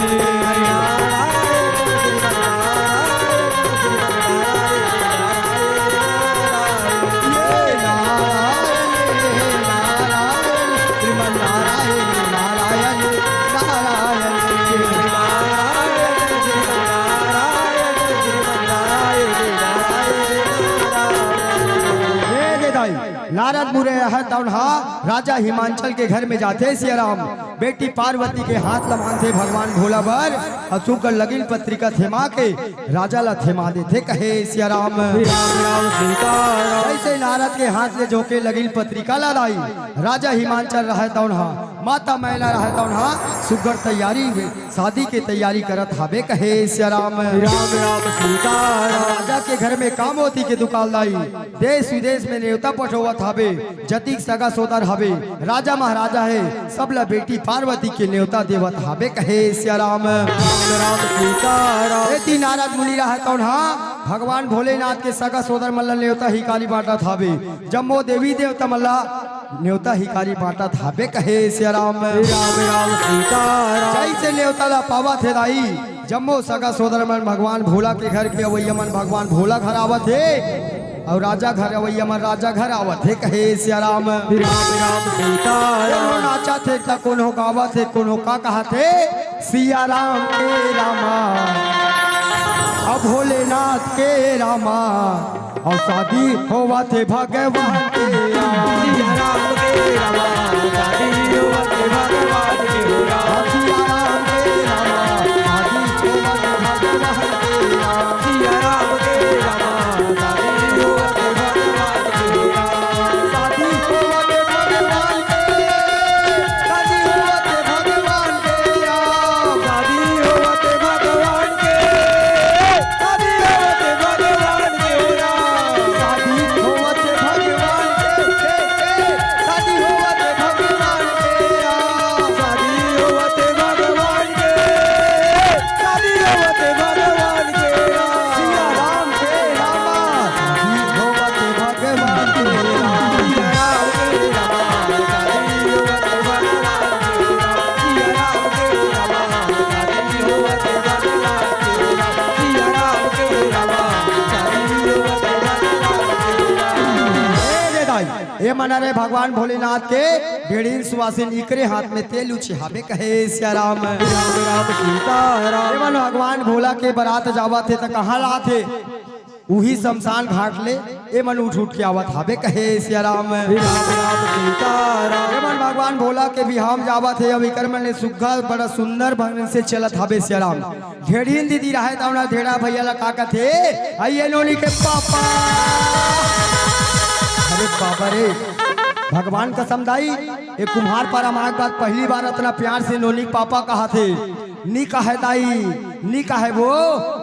नारद मुरे है तौहा राजा हिमांचल के घर में जाते सिया राम बेटी पार्वती के हाथ लमानते भगवान भोला बर अशुकर लगिन पत्रिका थेमा के राजा ला थेमा देते। कहे सिया राम राम राम सीताराम। ऐसे नारद के हाथ ले जोके लगिन पत्रिका ला लाई राजा हिमांचल रहे तौहा माता मैना रहे तौहा सुगर तैयारी शादी के तैयारी करत हावे। कहे सिया राम राम राम सीताराम। राजा के घर में काम होती के दुकान लाई देश विदेश में न्योता पठोवत हावे जतिक सगा सोदर हावे राजा महाराजा है सब ला बेटी पार्वती के न्योता देवत हावे। कहे सिया राम राम राम सीताराम। एती नारद मुनि रहा कौन हाँ भगवान भोलेनाथ के सगा सोदर मल्ला न्योता ही काली बाटा थावे जम्मो देवी देवता मल्ला न्योता ही काली बाटा थावे कहे सिया राम राम सीताराम। जैसे न्योता ला पावा थे दाई जम्मो सगा सोदर मन भगवान भोला के घर के अवैया मन भगवान भोला घर आवत है और राजा घर अवैया मन राजा घर आवत है कहे सिया राम राम सीताराम। कोनो नाचा थे त कोनो गावा थे कोनो का कहा थे सिया राम के रामा अब भोलेनाथ के रामा और शादी होवा थे भगवान के सिया राम के रामा शादी होवा थे भगवान के राम। सिया राम के रामा शादी होवा थे भगवान के सिया राम के रामा शादी होवा थे भगवान के राम। शादी होवा थे भगवान के शादी होवा थे भगवान के शादी होवा थे भगवान के शादी होवा थे भगवान के राम। शादी होवा थे भगवान के शादी होवा थे भगवान के शादी होवा थे भगवान के शादी होवा थे भगवान के राम। सिया राम के रामा शादी होवा थे भगवान के सिया राम के रामा शादी होवा थे भगवान के राम। सिया राम के रामा शादी होवा थे भगवान के राम। सिया राम के रामा शादी होवा थे भगवान के राम। रे दाई ए मना रे भगवान भोलेनाथ के बेड़ीन सुवासिन इकरे हाथ में तेल उछिहावे कहे सिया राम राम सीताराम। एवं भगवान भोला के बारात जावा थे त कहाँ ला थे उही शमशान घाट ले ए मन उठ उठ के आवत हावे कहे सिया राम राम सीताराम। एवं भगवान भोला के बिहाम जावा थे अब इकर मन सुग्घा बड़ा सुंदर भंग से चलत हावे सिया राम ढेड़ीन दीदी रहे तवना ढेड़ा भैया ला का थे आइए नोनी के पापा अरे बाबा रे भगवान कसम दाई एक कुम्हार पर हमारे बात पहली बार इतना प्यार से नोनी पापा कहा थे नी कहे दाई नी कहे वो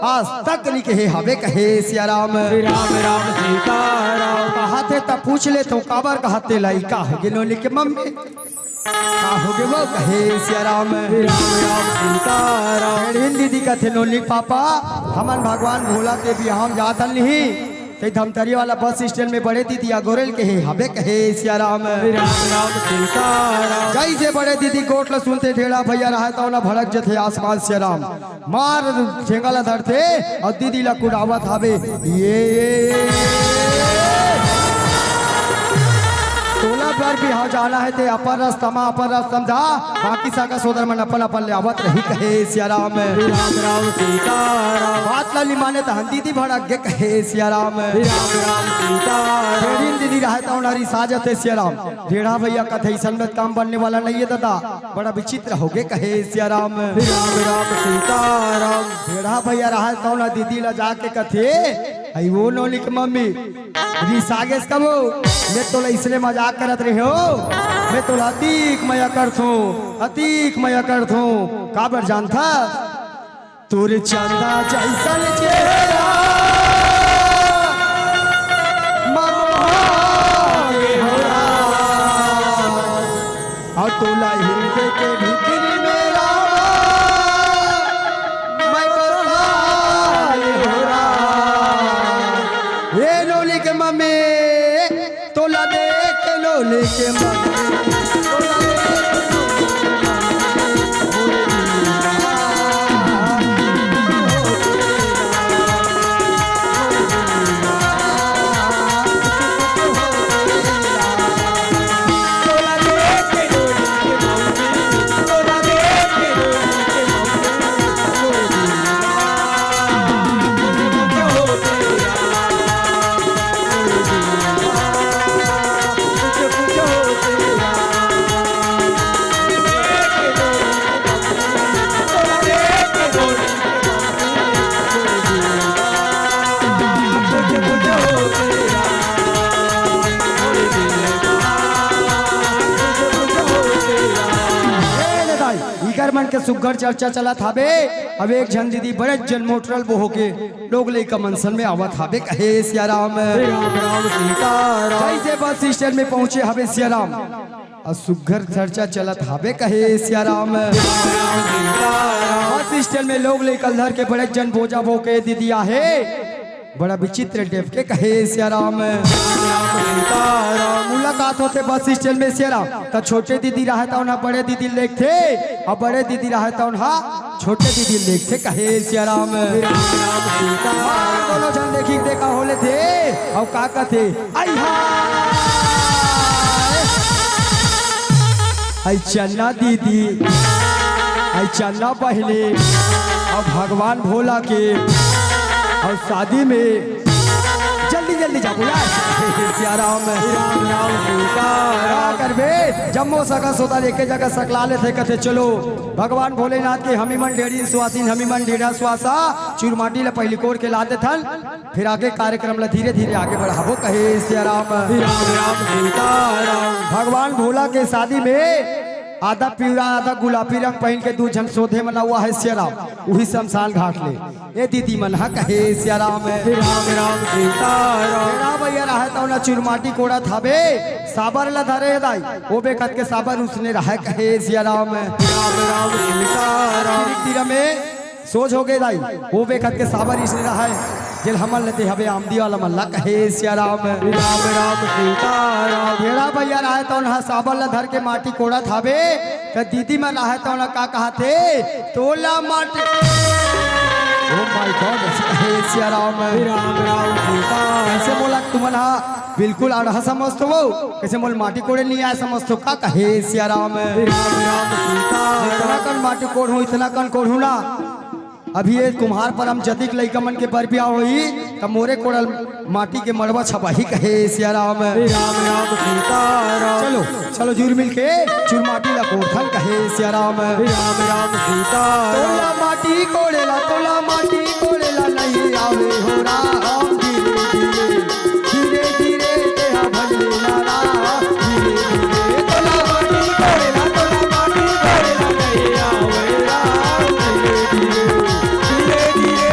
आज तक नी कहे हवे कहे सिया राम राम सीताराम। कहा थे तब पूछ ले तो काबर कहते लाई का होगे नोनी के मम्मी का होगे वो कहे सिया राम राम सीताराम। दीदी का थे नोनी पापा हमन भगवान भोला के बिहाम जात नहीं ते धमतरी वाला बस स्टैंड में बड़े दीदी गोरेल के हवे कहे सिया राम राम सीताराम। जैसे बड़े दीदी गोट ला सुनते ढेड़ा भैया रहा तो ना भड़क जथे आसमान सिया राम मार ठेंगला धरते और दीदी ला कुड़ावत हवे ये तोला पर भी हाँ जाना है ते अपर रस्तमा अपर रस समझा बाकी साका सोदर मन अपन अपन ले आवत रही कहे सिया राम राम सीताराम। बात ला माने तो दीदी भड़क गे कहे सिया राम राम सीताराम। ढेड़ीन दीदी रहे तो नारी साजत है सिया राम ढेड़ा भैया कथे सन में काम बनने वाला नहीं है दादा बड़ा विचित्र हो गए कहे सिया राम राम सीताराम। ढेड़ा भैया रहे तो ना दीदी ला जाके कथे आई वो नोनी की मम्मी रिसागेस कबो मैं तो इसलिए मजाक करत रहे हो मैं तो अतीक मया कर थू अतीक मया कर थू काबर जान था तोरे चंदा जैसन चेहरा ममहागे होला और तोला हृदय के भीतर मेरा मैं बसाए होला ये नोली के मम्मी तोला देख के नोली के मम्मी तोला मन के सुघर चर्चा चला थाबे अब एक झन दीदी बड़े जन मोटरल वो होके लोग ले का मनसन में आवत हाबे कहे सिया राम राम सीताराम। जैसे बस स्टैंड में पहुंचे हवे सिया राम और सुघर चर्चा चलत हावे कहे सिया राम। बस स्टैंड में लोग लेकर धर के बड़े जन बोझा बो के दीदी आहे बड़ा विचित्र डेफ के कहे सिया राम। मुलाकात होते बस स्टैंड में सिया राम तो छोटे दीदी रहता उन्हा बड़े दीदी लेख थे और बड़े दीदी रहता उन्हा छोटे दीदी लेख थे कहे सिया राम। दोनों जन देखी देखा होले थे और काका थे आई चन्ना दीदी आई चन्ना पहले और भगवान भोला के और शादी में जल्दी जल्दी जाओ यार सिया राम। करबे जम्मो सका सोता लेके जगह सकला ले थे कहते चलो भगवान भोलेनाथ के हमी मन डेढ़ी सुहासीन हमी मन डेढ़ा सुहासा चूरमाटी ले पहली कोर के लाते थन फिर आगे कार्यक्रम ला धीरे धीरे आगे बढ़ाबो कहे सिया राम। भगवान भोला के शादी में आधा पीला आधा गुलाबी रंग पहन के दू जन सोधे मना हुआ है सिया राम वही शमशान घाट ले ए दीदी मन हा कहे सिया राम। भैया रहा तो ना चुरमाटी कोड़ा थाबे साबर ला धरे दाई ओ बेखत के साबर उसने रहा कहे सिया राम। तीरा में सोच हो गए दाई ओ बेखत के साबर इसने रहा है जिल हमल लेते हवे आमदी वाला मल्ला कहे सिया राम। भेड़ा भैया रहा तो ना साबर ला धर के माटी कोड़ा थाबे तो दीदी में रहा तो ना का कहा थे तोला माटी oh my God Siya Ram. कैसे बोला तुमन हा बिल्कुल आढ़ा समझतो वो कैसे मोल माटी कोड़े नहीं आया समझतो का कहे सिया राम। इतना कन माटी कोड़ हूँ इतना कन कोड़ हूँ ना अभी ये कुम्हार पर हम जदिक लइका मन के बर बिया होई त मोरे कोड़ल माटी के मड़वा छपाही कहे सिया राम। चलो चलो जुर मिल के चुर माटी ला कोड़थन कहे सिया राम। तोला माटी कोड़ेला नहीं आवे हो राम धीरे धीरे तेरा भजले ना राम धीरे धीरे तोला माटी कोड़ेला नहीं आवे राम धीरे धीरे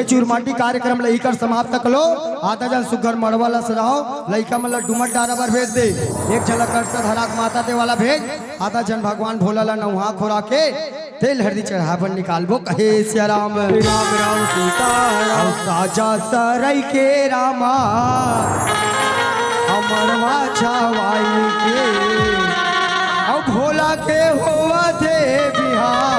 चूरमाटी कार्यक्रम लईकर समाप्त कर लो आधा जन सुघर मड़वाला सजाओ लईका मतलब डुमट डारा पर भेज दे एक झलक कर हराक माता दे वाला भेज आधा जन भगवान भोला ला नौहा खोरा के तेल हरदी चढ़ावन निकालबो कहे सिया राम। साजा सरई के रामा अमरवा छावाई के और भोला के होवा थे बिहार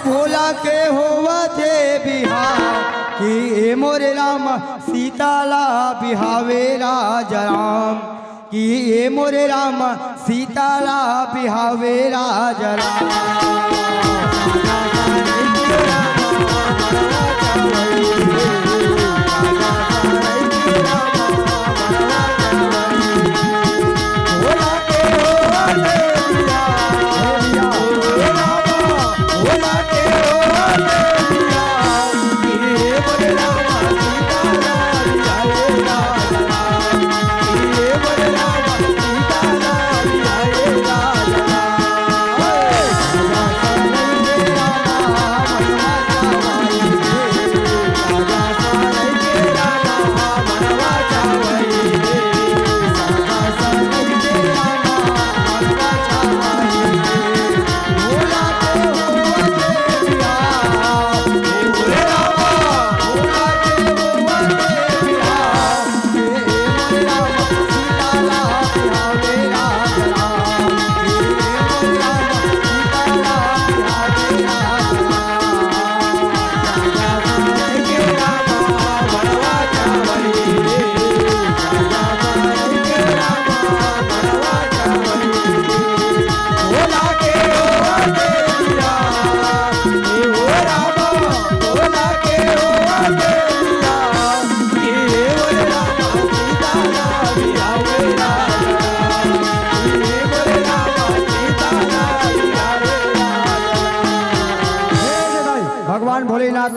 भोला के होवा थे बिहार कि ए मोरे राम सीताला बिहावे राजा राम कि ए मोरे राम सीताला बिहावे राजा राम।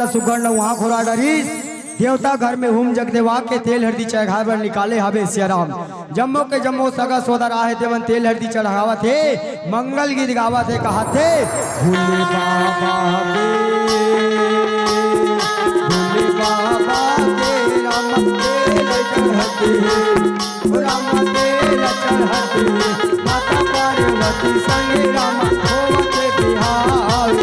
ला सुगढ़ न वहाँ खोरा डरीस देवता घर में हुम जगदेवा के तेल हरदी चढ़ाए बर निकाले हवे सियाराम जम्मो के जम्मो सगा सोदर आहे देवन तेल हरदी चढ़ावा थे मंगल गीत गावा थे कहा थे भोले बाबा के राम तेल चढ़ते राम तेल चढ़ते माता पार्वती संगे राम होवते बिहार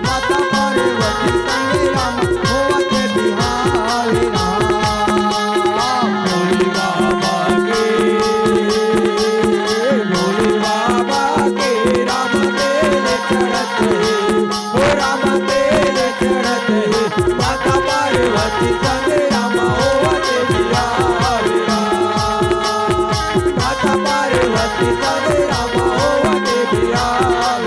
माता पार्वती संगे राम होवते बिहार भोले बाबा के राम तेल चढ़ते हो राम तेल चढ़ते माता पार्वती संग राम होवते बिहार माता पार्वती संग राम होवते बिहार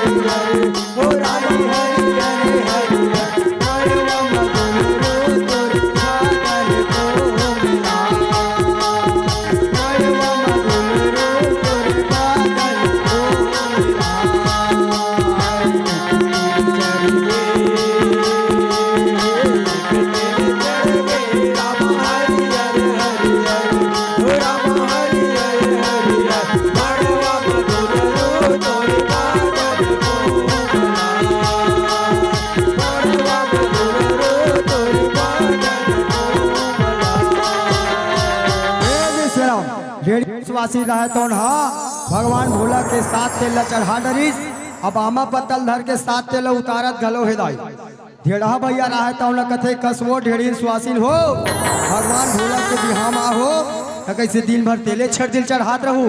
हो राम हरि हरि हरि हरि मधुर तोर सागर को मिला वासी रहे तो भगवान भोला के साथ तेल चढ़ा डरीस अब आमा पत्तल धर के साथ तेल उतारत घलो हेदाई ढेढ़ा भैया रहे तो कथे कसवो ढेढ़ी सुवासीन हो भगवान भोला के बिहाम हो कैसे दिन भर तेले छड़ दिल चढ़ात रहू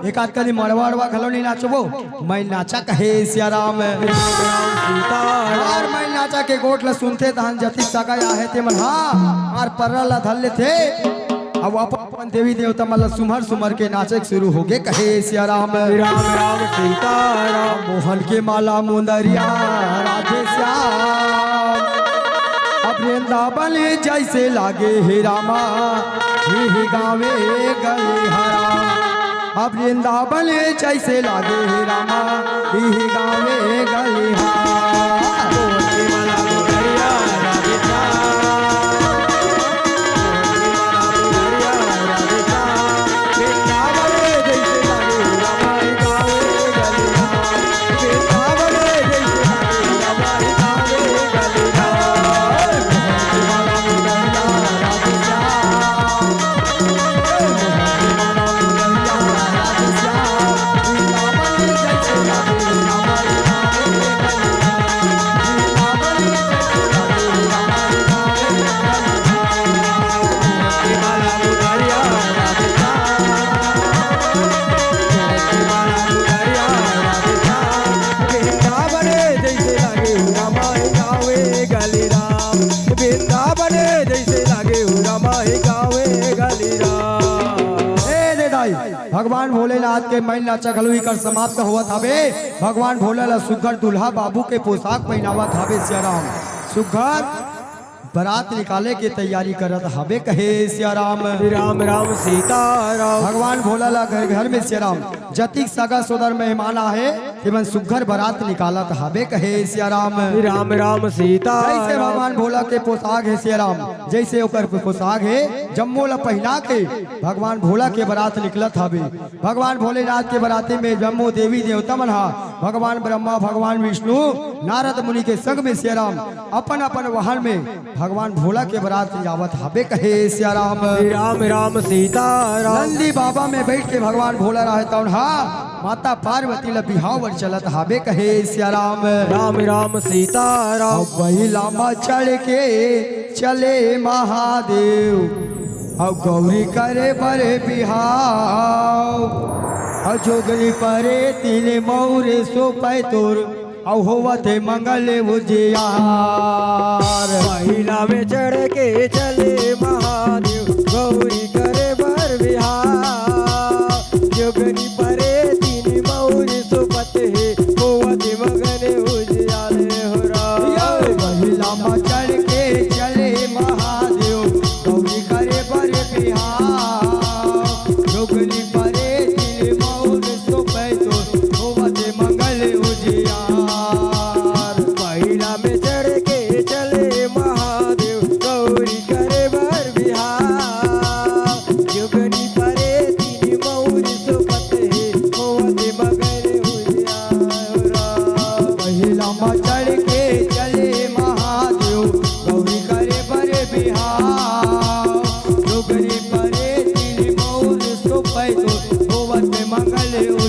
एक आध कली मरवा अड़वा घलो नहीं नाचबो मैं नाचा कहे सियाराम और मैं नाचा के गोट ल सुनते तहन जति सगा आहे ते मन और पर्रा ला धल थे अब अपन देवी देवता मतलब सुमर सुमर के नाचे शुरू हो गए कहे सियाराम राम राम सीता राम मोहन के माला मुंदरिया राधे श्याम अब वृंदावन जैसे लागे हे रामा ही गावे गले हरा अब वृंदावन जैसे लागे हे रामा ही गावे गले भगवान भोलेनाथ के मैल नाचा घलुई कर समाप्त हुआ थावे भगवान भोलेनाथ सुघर दुल्हा बाबू के पोशाक पहनावा थावे सियाराम सुघर बारात निकाले के तैयारी करत हवे कहे सियाराम राम राम सीता राम भगवान भोला घर घर में सियाराम जतिक सगा सोदर मेहमान आहे एवं सुघर बारात निकालत हवे कहे सियाराम राम राम सीता जैसे भगवान भोला के पोशाक है सियाराम जैसे ओकर पोशाक है जम्मो ला पहना के भगवान भोला के बारात निकलत हवे भगवान भोलेनाथ के बाराती में जम्मो देवी देवता मन हा भगवान ब्रह्मा भगवान विष्णु नारद मुनि के संग में सियाराम अपन अपन वाहन में भगवान भोला के बारात जावत हवे कहे सियाराम राम राम सीता राम नंदी बाबा में बैठ के भगवान भोला रहता माता पार्वती ला बिहावर चलत हवे कहे सियाराम राम राम सीता राम वही लामा चढ़ के चले महादेव अब गौरी करे बड़े बिहाव और जोगरी परे तीन मौरे सो पैतोर औ होवते मंगल उजियार महिला में चढ़ के चले महादेव गौरी करे बर बिहार जोगनी परे तीन मौरी सुपत है होवते मगन उजियारे हो राम महिला में चढ़ के चले महादेव गौरी करे बर बिहार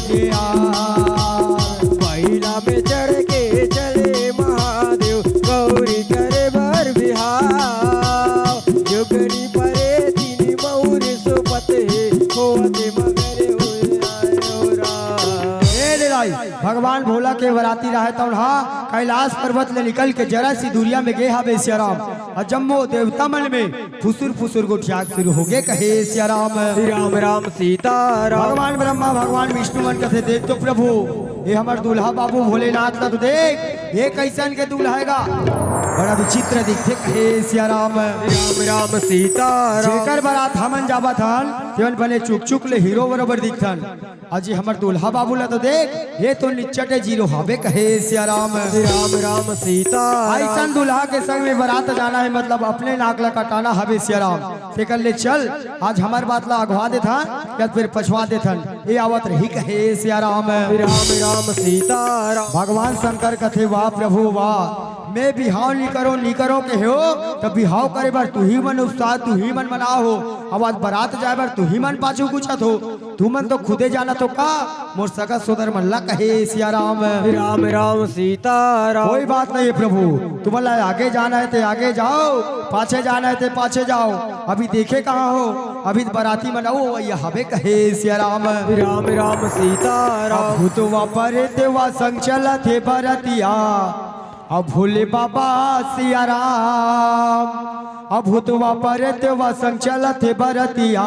उजियार। महिला में चढ़ के चले महादेव गौरी करे बर बिहाव जुगनी परे तीन मऊर सोपते होते मगरे हुए आयो राम। ए ले भगवान भोला के वराती रहे तो कैलाश पर्वत ले निकल के जरा सी दूरिया में गे हावे सियाराम। और जम्मो देवता मन में फुसुर फुसुर गुठियाक शुरू हो गए कहे सियाराम। राम राम सीता राम। भगवान ब्रह्मा भगवान विष्णु मन कथे देख तो प्रभु ये हमार दूल्हा बाबू भोलेनाथ का तो देख ये कैसन के दूल्हा बड़ा विचित्र दिखते कहे सियाराम। राम राम सीता राम। जेकर बारात हमन जाबा थन तेवन बने चुक चुक ले हीरो बराबर दिखथन। अजी हमर दूल्हा बाबू ला तो देख ये तो निच्चटे जीरो हावे कहे सियाराम। राम राम सीता ऐसा दूल्हा के संग में बारात जाना है मतलब अपने नाक ला कटाना हवे सियाराम। ते कर ले चल आज हमार बात ला अगवा देथा या फिर पछवा देथन ये आवत रही कहे सियाराम। राम राम सीता राम। भगवान शंकर कथे वाह प्रभु वाह मैं बिहाव नहीं करो के हो तो बिहाव करे बार तू ही मन उस्ताद तू ही मन मना हो। अब आज बारात जाए बार तू ही मन पाछू पूछत हो तू मन तो खुदे जाना तो का मोर सगा सोदर मल्ला कहे सियाराम। राम राम सीता राम। कोई बात नहीं है प्रभु तुम्हारा आगे जाना है तो आगे जाओ पाछे जाना है तो पाछे जाओ अभी देखे कहाँ हो अभी बाराती मनाओ यह हवे कहे सियाराम। राम राम सीता राम। भूतवा पर देवा संग चला थे बरतिया अब भोले बाबा सियाराम। अब भूतवा पर देवा संग चला थे बरतिया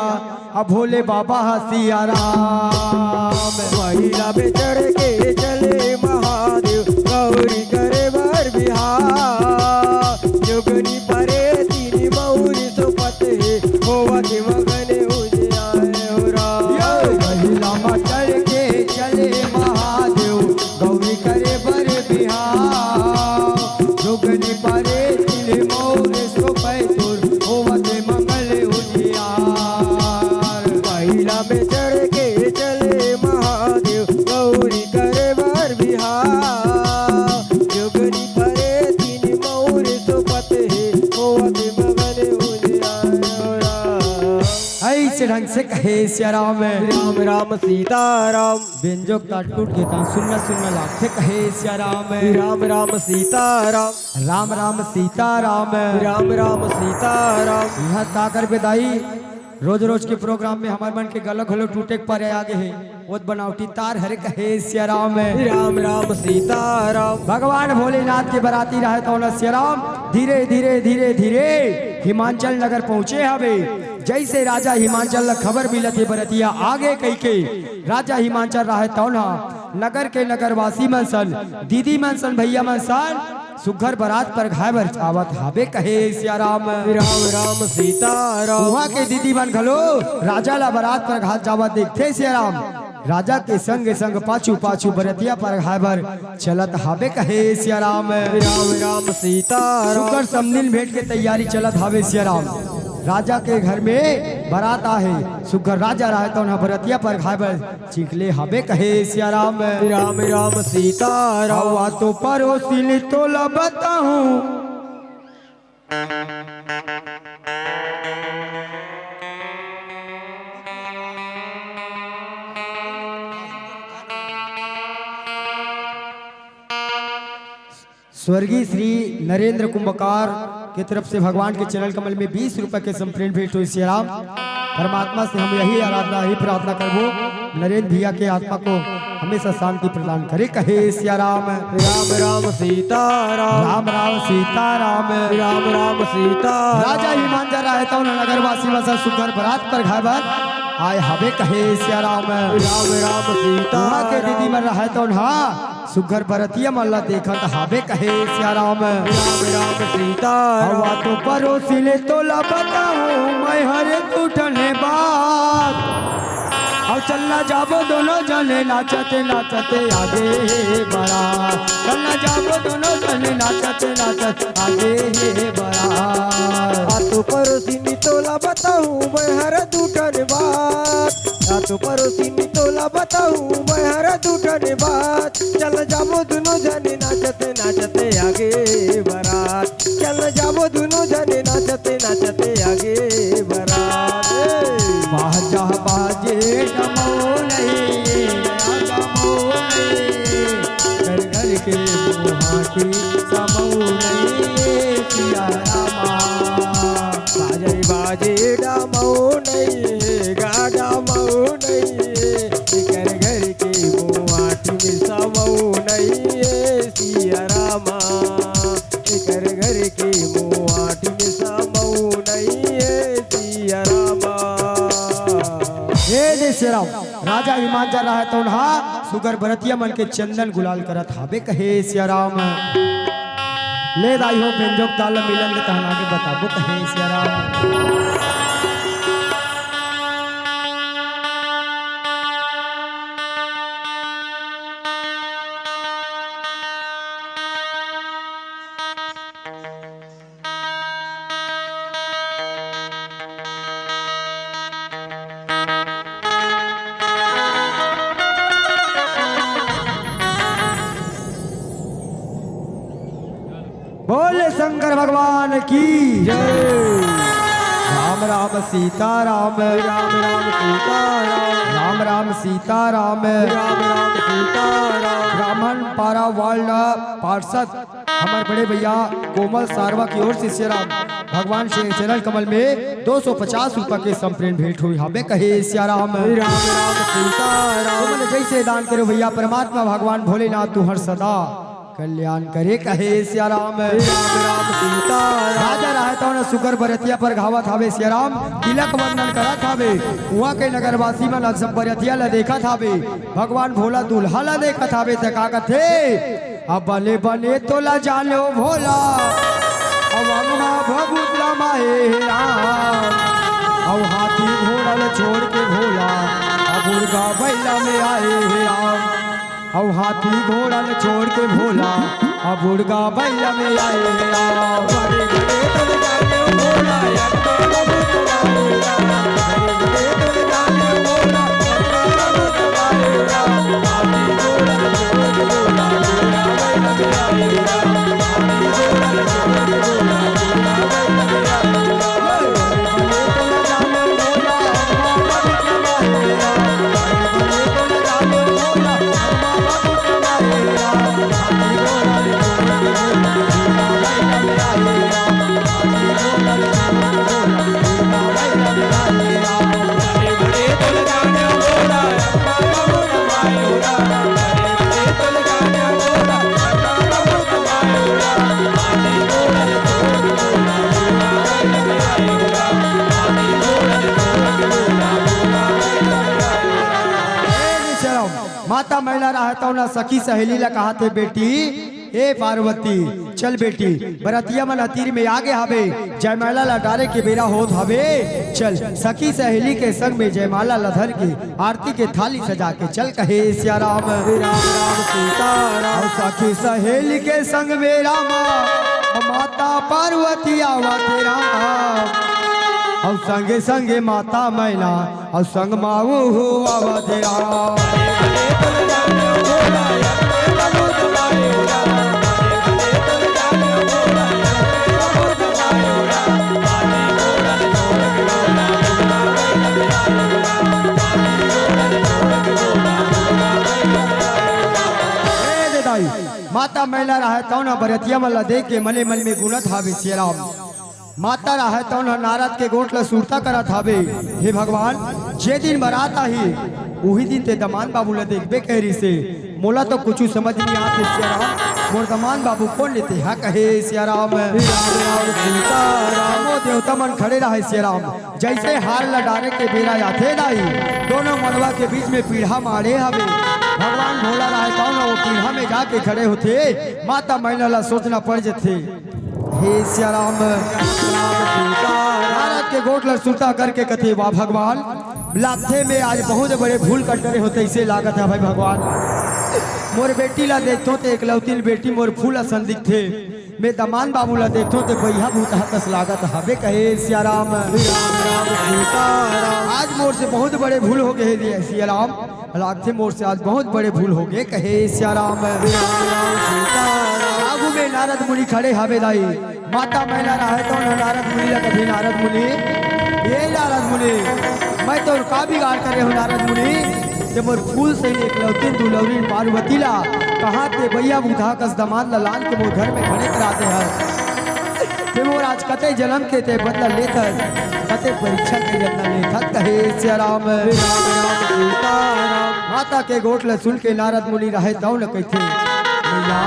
अब भोले बाबा सियाराम। महिला में चढ़ के चले महादेव गौरी करे बर बिहाव जुगनी परे तीन मऊर सोपते होवते मगने उजियारो राम। महिला में चढ़ के चले महादेव गौरी करे बर बिहाव जुगनी परे तीन मऊर सोपे तुर होवते मंगल उजियार। महिला में चढ़ के चले महादेव गौरी करे बर बिहाव जुगनी परे तीन मऊर सोपते होवते मगने उजियारो राम। ऐसे ढंग से कहे सियाराम। राम राम सीता राम। बेंजो टूट गेता सुनना सुनना लागते कहे सियाराम। राम राम सीता राम। राम राम सीता राम। राम राम सीता राम। यह ताकर बेदाई रोज रोज के प्रोग्राम में हमारे मन के गलत घलो टूटे पर आगे है वो बनावटी तार हरे कहे सियाराम। राम राम सीता राम। भगवान भोलेनाथ के बराती रहे तो न सियाराम धीरे धीरे धीरे धीरे हिमाचल नगर पहुँचे हवे। जैसे राजा हिमाचल खबर मिलत है बरतिया आगे कई के राजा हिमाचल रहे तो नगर के नगरवासी मनसन दीदी मनसन भैया मनसन सुघर बरात पर घाबर आवत हावे कहे सियाराम। राम राम सीता राम। वहाँ के दीदी मन घलो राजा ला बरात पर घात जावत देखते सियाराम। राजा के संग संग पाछू पाछू बरतिया पर घाबर चलत हावे कहे सियाराम। राम राम सीता राम। सुघर समदिन भेंट के तैयारी चलत हावे सियाराम। राजा के घर में बारात आहे सुघर राजा रहे तो ना बरतिया पर घाबर चिखले हावे कहे सियाराम। राम राम सीता राम। हवा तो परोसिन तो ला बताऊं स्वर्गीय श्री नरेंद्र कुंभकार की तरफ से भगवान के चरण कमल में 20 रुपए के संप्रेम भेंट हुई सियाराम। परमात्मा से हम यही आराधना यही प्रार्थना करबो नरेंद्र भैया के आत्मा को हमेशा शांति प्रदान करे कहे सियाराम। राम राम सीता राम। राम राम सीता राम। राम राम सीता। राजा हिमांचल रहे तो नगरवासी वसा सुघर बरात पर घाबर आए हवे कहे सियाराम। राम राम सीता। वहाँ के दीदी मन रहे तो सुघर बरतिया मल्ला देखत हावे कहे सियाराम। राम राम सीता। हवा तो परोसिले तो ला बताऊं मैं हर टूटने बात और चलना जाबो दोनों जने नाचते नाचते आगे बढ़ा। चलना जाबो दोनों जने नाचते नाचते आगे बढ़ा। तो परोसिनी तोला बताऊं मैं हर टूटने बात। तो परोसिनी तोला बताऊं मैं हर टूटने बात। चल जाबो दोनों जने नाचते नाचते आगे बारात। चल जाबो दोनों जने नाचते नाचते आगे बारात। बाजा बाजे नमो नहीं हे श्याम राजा विमान जा रहा है तो हा सुगर बरतिया मन के चंदन गुलाल करत हाबे कहे सियाराम ले दाई हो बेंजोक ताल मिलन के तहना के बताबो कहे सियाराम बोले शंकर भगवान की जय। राम राम सीता राम राम राम सीता राम राम सीता राम राम राम सीता राम। ब्राह्मण पारा वाल्ड पार्षद हमारे बड़े भैया कोमल सारवा की ओर से श्री राम भगवान श्री चरण कमल में 250 रुपए के संप्रेम भेंट हुई हमें कहे सियाराम राम राम सीता राम। जैसे दान करो भैया परमात्मा भगवान भोलेनाथ तू हर सदा कल्याण करे कहे सियाराम राम राम सीता। राजा रहता न सुकर बरतिया पर घावत हावे सियाराम तिलक वंदन करत हावे वहाँ के नगरवासी मन सब बरतिया ला देखत हावे भगवान भोला दुल्हा ला देखत हावे त का कथे अब बने बने तो ला जानो भोला अब अंगना भभूतला माए राम अब हाथी घोड़ा ला छोड़ के भोला अब उर्गा बैला में आए राम अब हाथी घोड़ा ने छोड़ के भोला अब उड़गा बैला में आए राम। बड़े बड़े तुम जाने भोला अब तो तुम्हारे राम बड़े बड़े तुम जाने भोला अब तो तुम्हारे राम। हाथी घोड़ा ने छोड़ के भोला उड़गा बैला में आए राम हाथी घोड़ा ने छोड़ के भोला उड़गा बैला में आए राम। बड़े बड़े तुम जाने भोला अब तो तुम्हारे राम बड़े बड़े तुम जाने भोला माता महिला रहता ना सखी सहेली ला कहा थे बेटी ए पार्वती चल बेटी बरतिया मन तीर में आगे हवे जयमाला ला डारे के बेरा होत हवे चल सखी सहेली के संग में जयमाला ला धर के आरती के थाली सजा के चल कहे सिया राम राम राम सीता राम। सखी सहेली के संग में रामा माता पार्वती आवा तेरा और संगे संगे माता मैना और संग माऊ हुआ तेरा। माता मैला रहा तो न बरतिया मल्ला देख के मने मन में गुणत हावे सियाराम माता रहा तो न नारद के गोट ला सुरता करत हावे हे भगवान जे दिन बरात आही वही दिन ते दमान बाबू ला देखबे कहरी से मोला तो कुछ समझ नहीं आते सियाराम मोर दमान बाबू कौन लेते हा कहे सियाराम राम राम सीता राम। देवता मन खड़े रहे सियाराम जैसे हार ला डारे के बेरा आथे दाई दोनों मनवा के बीच में पीढ़ा मारे हवे भगवान भोला रहे कौन वो पीढ़ा में जाके खड़े होते माता मैना ला सोचना पड़ जाते हे सियाराम नारद के गोट ला सुरता करके कथे वाह भगवान लाथे में आज बहुत बड़े भूल कर डरे होते इसे लागत है भाई भगवान मोर बेटी ला देखो तो एकलौती बेटी मोर फूल असन दिखते मैं दमान बाबू ला देखो तो भैया भूता कस लागत हवे कहे सियाराम राम राम सीता राम। आज मोर से बहुत बड़े भूल हो गए सियाराम लागते मोर से आज बहुत बड़े भूल हो गए कहे सियाराम राम राम सीता राम। आगू में नारद मुनि खड़े हवे दाई माता मैना रहे तो नारद मुनि ला कभी नारद मुनि ये नारद मुनि मैं तो का बिगाड़ कर रहे हो नारद मुनि जब मोर फूल से एकलौती दुलौरी पार्वती ला कहा ते भैया बुधा कस दमाद ला लाल के मोर घर में खड़े कराते हैं ते मोर आज कते जन्म के ते बदला लेथस कते परीक्षा के जन्म लेथत कहे सिया राम राम राम सीता राम। माता के गोट ला सुन के नारद मुनि रहे तौ न कहते मैया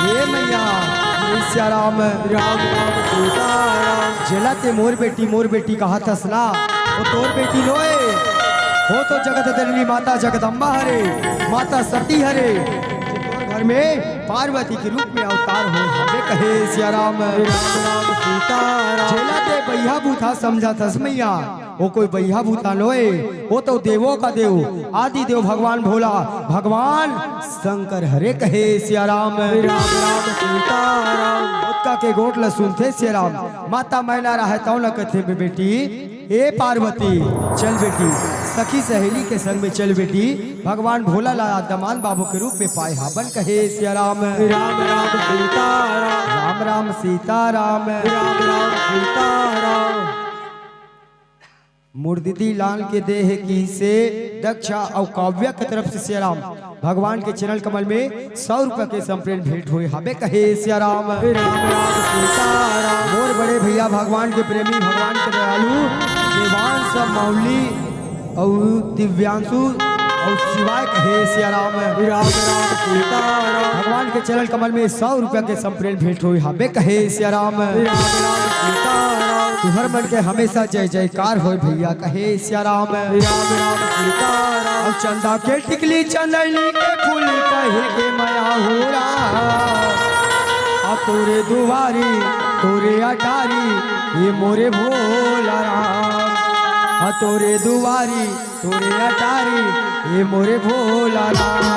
हे मैया सिया राम राम राम सीता राम। जेला ते मोर बेटी कहा थस ना वो तोर बेटी लोए हो तो जगत जननी माता जगदम्बा हरे, माता सती हरे, तोर घर में पार्वती के रूप में अवतार हो हमें कहे सिया राम। राम सीताराम। झेला ते बैहा बूथा समझा थस मैया, वो कोई बैहा बूथा लोए, वो तो देवों का देव आदि देव भगवान भोला भगवान शंकर हरे कहे सिया राम। राम सीताराम। उसका के गोट ल सुनते सिया राम। माता मैना रहा तो न कथे में बेटी, ए पार्वती चल बेटी, सखी सहेली के संग में चल बेटी, भगवान भोला लाला दमान बाबू के रूप में पाए हाबन कहे सिया राम। राम राम सीताराम। राम राम सीताराम। राम राम सीताराम। मुर्दिदी लाल के देह की से दक्षा और काव्य की तरफ से सिया राम भगवान के चरण कमल में 100 रुपए के संप्रेम भेंट हुए हमें कहे सिया राम। राम राम सीताराम। मोर बड़े भैया भगवान के प्रेमी, भगवान के दयालु देवान सब मौली और दिव्यांशु और शिवाय कहे सिया राम। राम राम सीताराम। भगवान के चरण कमल में 100 रुपए के संप्रेम भेंट हुए हमें कहे सिया राम। राम राम सीताराम। तुहर मन के हमेशा जय जयकार हो भैया कहे सिया राम। राम राम सीताराम। और चंदा के टिकली चंदनी के फूल कहे के माया हो तोरे दुआरी तोरे अटारी ये मोरे भोला राम। तोरे दुआरी तोरे अटारी ये मोरे भोला राम।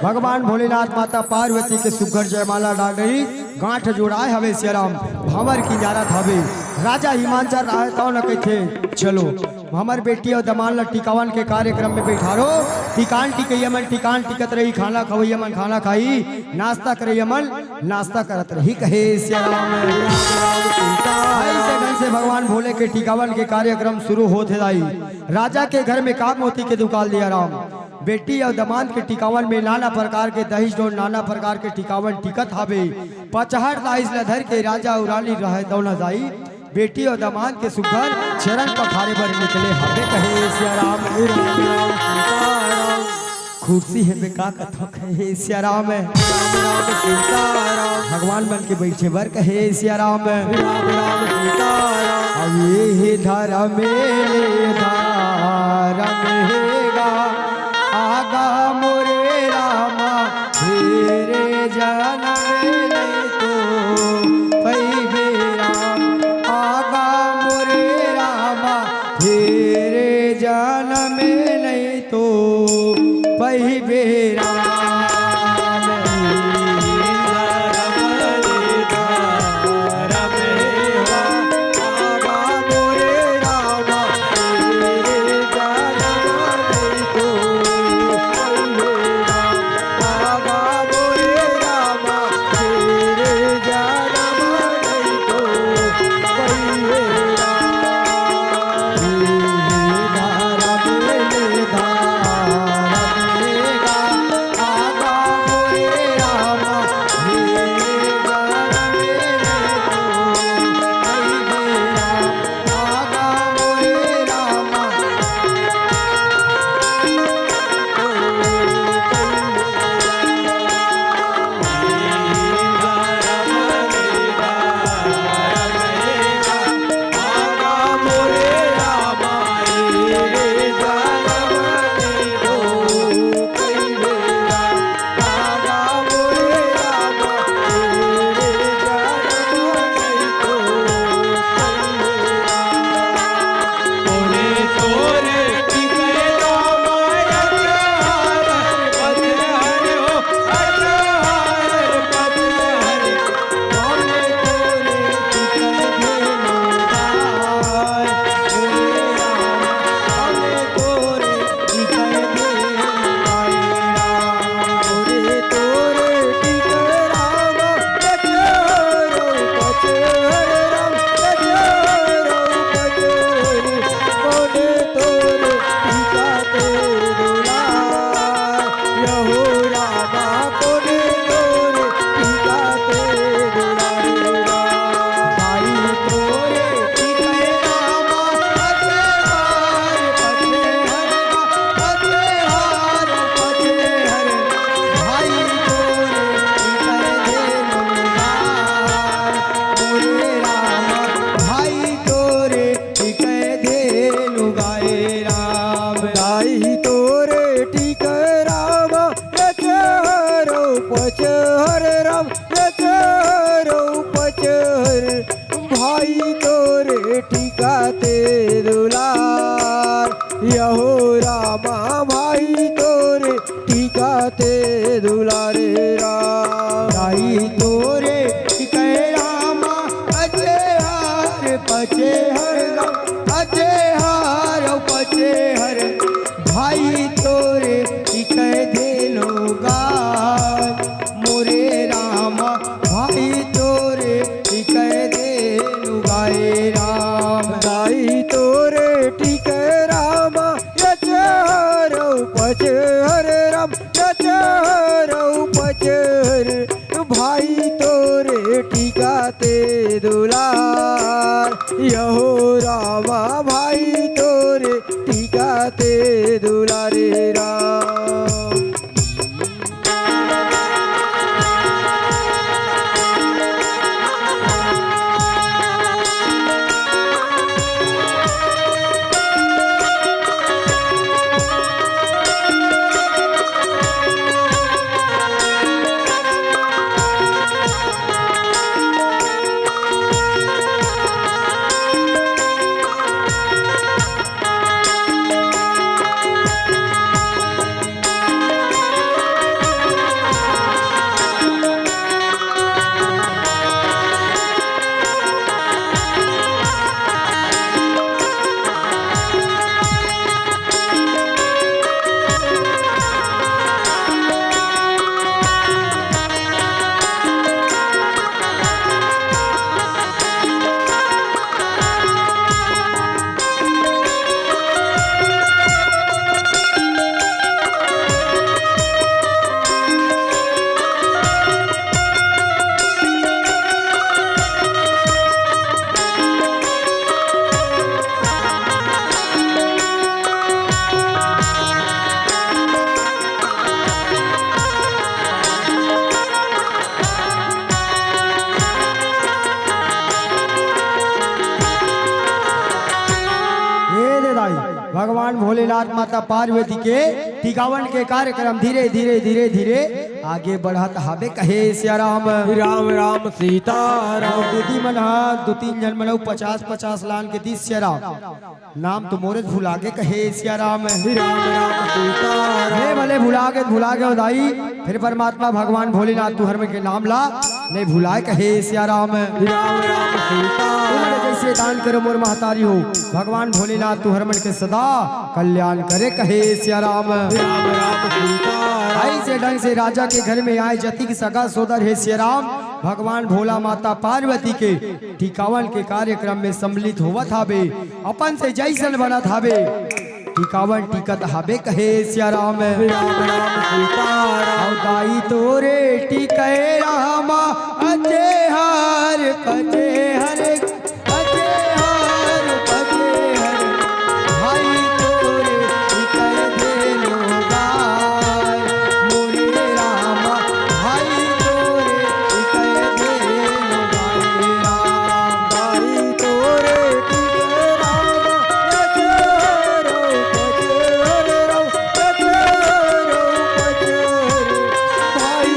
भगवान भोलेनाथ माता पार्वती के सुघर जयमाला डागरी गांठ जोड़ाए हवे सिया राम भंवर की जारत हवे राजा हिमांचल रहे तो न कहे चलो हमार बेटी और दमान ल टिकावन के कार्यक्रम में बैठारो। टिकान टिकैयमन टिकान टिकत रही, खाना खवैयमन खाना खाई, नाश्ता करैयमन नाश्ता करत रही कहे सिया राम। ऐसे ढंग से भगवान भोले के टिकावन के कार्यक्रम शुरू होते जाई। राजा के घर में काम मोती के दुकान दिया राम। बेटी और दमाद के टिकावन में नाना प्रकार के दहेज डोर नाना प्रकार के टिकावन टिकत हवे। पचहर दाइस लधर के राजा उराली रहे दौना जाई। बेटी और दमाद के सुघर चरण पखारे पर निकले हमें कहे सिया राम। खुर्सी है बेका कथा कहे सिया राम। भगवान बन के बैठे बर कहे सिया राम। अब ये धारा में धारा मेगा आगा मोरे रामा तेरे जन्म में तो पैबे राम। आगा मोरे रामा तेरे जन्म में नहीं तो पैबे राम। टीकाते दुलारे राम। दाई तोरे टिकै रामा अचे हार पचे हर राम अचे हार पचे हर भाई तोरे टिकै धेनु गाय मोरे रामा भाई तोरे टिकै धेनु गाय राम। दाई तोरे टीके राम यचहरौ पचहर राम यचहरौ पचहर भाई तोरे टीकाते दुलार यहो रामा भाई तोरे टीकाते दुलारे राम। भगवान भोलेनाथ माता पार्वती के टिकावन के कार्यक्रम धीरे धीरे धीरे धीरे आगे बढ़त हाबे कहे सिया राम। राम राम सीता राम। दीदी मन दो तीन जन मनऊ 50-50 लान के दी सिया राम नाम तो मोरे भुला के कहे सिया राम। राम राम सीता हे भले भुला के दाई फिर परमात्मा भगवान भोलेनाथ तू हर के नाम ला नहीं भुलाए कहे सिया राम। राम राम सीता तुमने जैसे दान करो मोर महतारी हो भगवान भोलेनाथ तू हरमन के सदा कल्याण करे कहे सिया राम। राम राम सीता ऐसे ढंग से राजा के घर में आए जति की सगा सोदर है सिया राम भगवान भोला माता पार्वती के टिकावन के कार्यक्रम में सम्मिलित होवत हाबे अपन से जैसन बनत हाबे टिकावन टिकत हाबे कहे सिया राम। राम राम सीता और दाई तोरे टिकै रामा अचे हार पचे हर अचे हार पचे हर भाई तोरे टिकै धेनु गाय मोरे रामा भाई तोरे टिकै धेनु गाय राम। दाई तोरे टिके राम यचहरौ पचहर राम यचहरौ पचहर भाई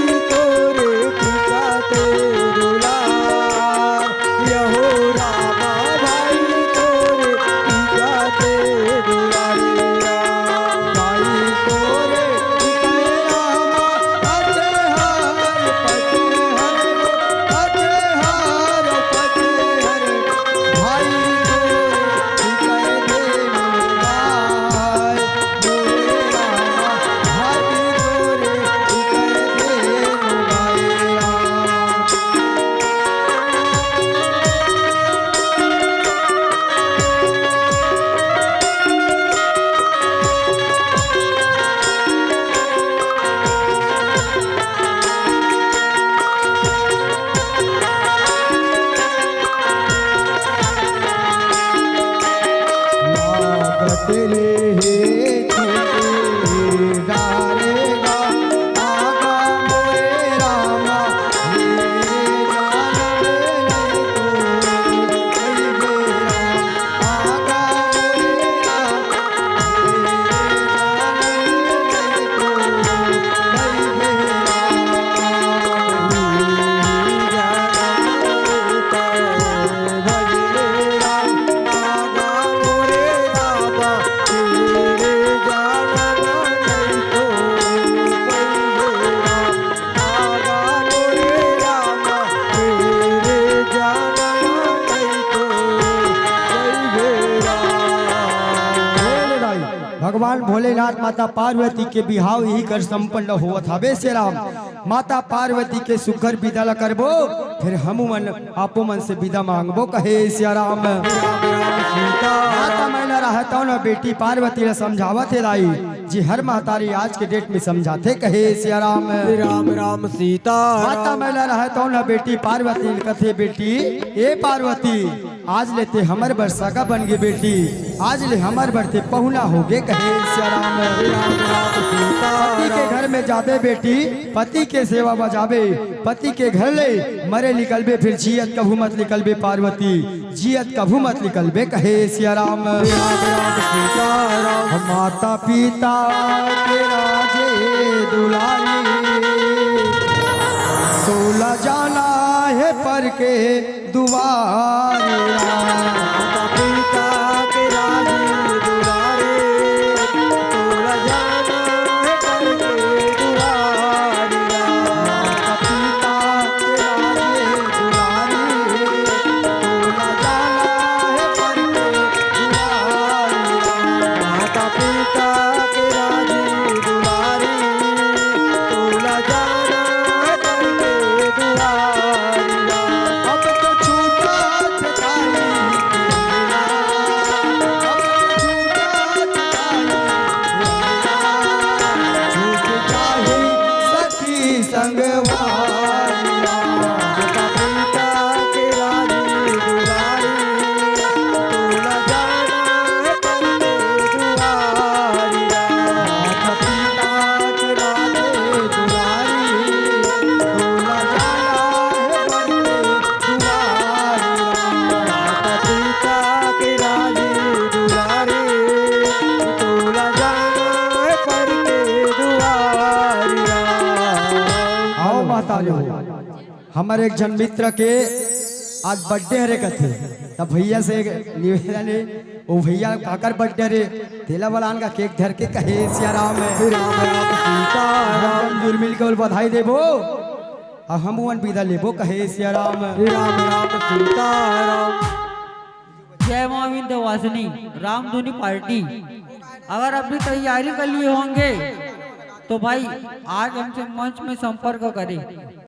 भगवान भोलेनाथ माता पार्वती के बिहाव यही कर संपन्न हुआ हवे श्री राम। माता पार्वती के सुघर विदा ला करबो, फिर हम मन आपो मन से विदा मांगबो कहे श्री राम। माता मैंने रहता न बेटी पार्वती ने समझावत है लाई जी, हर महतारी आज के डेट में समझाते कहे श्री राम। राम राम सीता माता मैंने रहता न बेटी पार्वती ने कथे बेटी ए पार्वती आज लेते हमर बरसा का बन गे बेटी, आज ले हमर बढ़ते पहुना हो गे कहे श्री राम। पति के घर में जाबे बेटी पति के सेवा बजाबे, पति के घर ले मरे निकलबे फिर जियत कभू मत निकलबे पार्वती, जियत कभू मत निकलबे कहे श्री राम। माता पिता के राजे दुलारी, सोला जाना है पर के दुआरे। माता पिता के राजे दुलारे, तोरा जाना है पर के दुआरे। माता पिता के राजे दुलारी, सोला जाना है पर के दुआरे। माता पिता के राजे दुलारे, तोरा जाना है पर के दुआरे। अब तो छूटा ठिकाने तेरा, अब तो छूटा ठिकाने छूट जाही सखी संगवारिया। माता पिता के राजे दुलारे, तोरा जाना है पर के दुआरे। माता पिता के राजे दुलारी, तोला जाना है पर के दुआरिया। माता पिता के राजे दुलारे, तोरा जाना है पर के दुआरे। आओ माता लो, हमारे एक जन मित्र के आज बर्थडे हरे कथे, तब भैया से निवेदन है ओ भैया काकर बर्थडे रे तेला बलान का केक धर के कहे सिया राम है। राम राम सीता हम जुर मिल के बधाई देबो और हम वन विदा लेबो कहे सिया राम। राम राम सीता राम। जय मां विंध्यवासिनी रामधुनी पार्टी। अगर अपनी तैयारी कर लिए होंगे तो भाई आज हमसे मंच में संपर्क करें।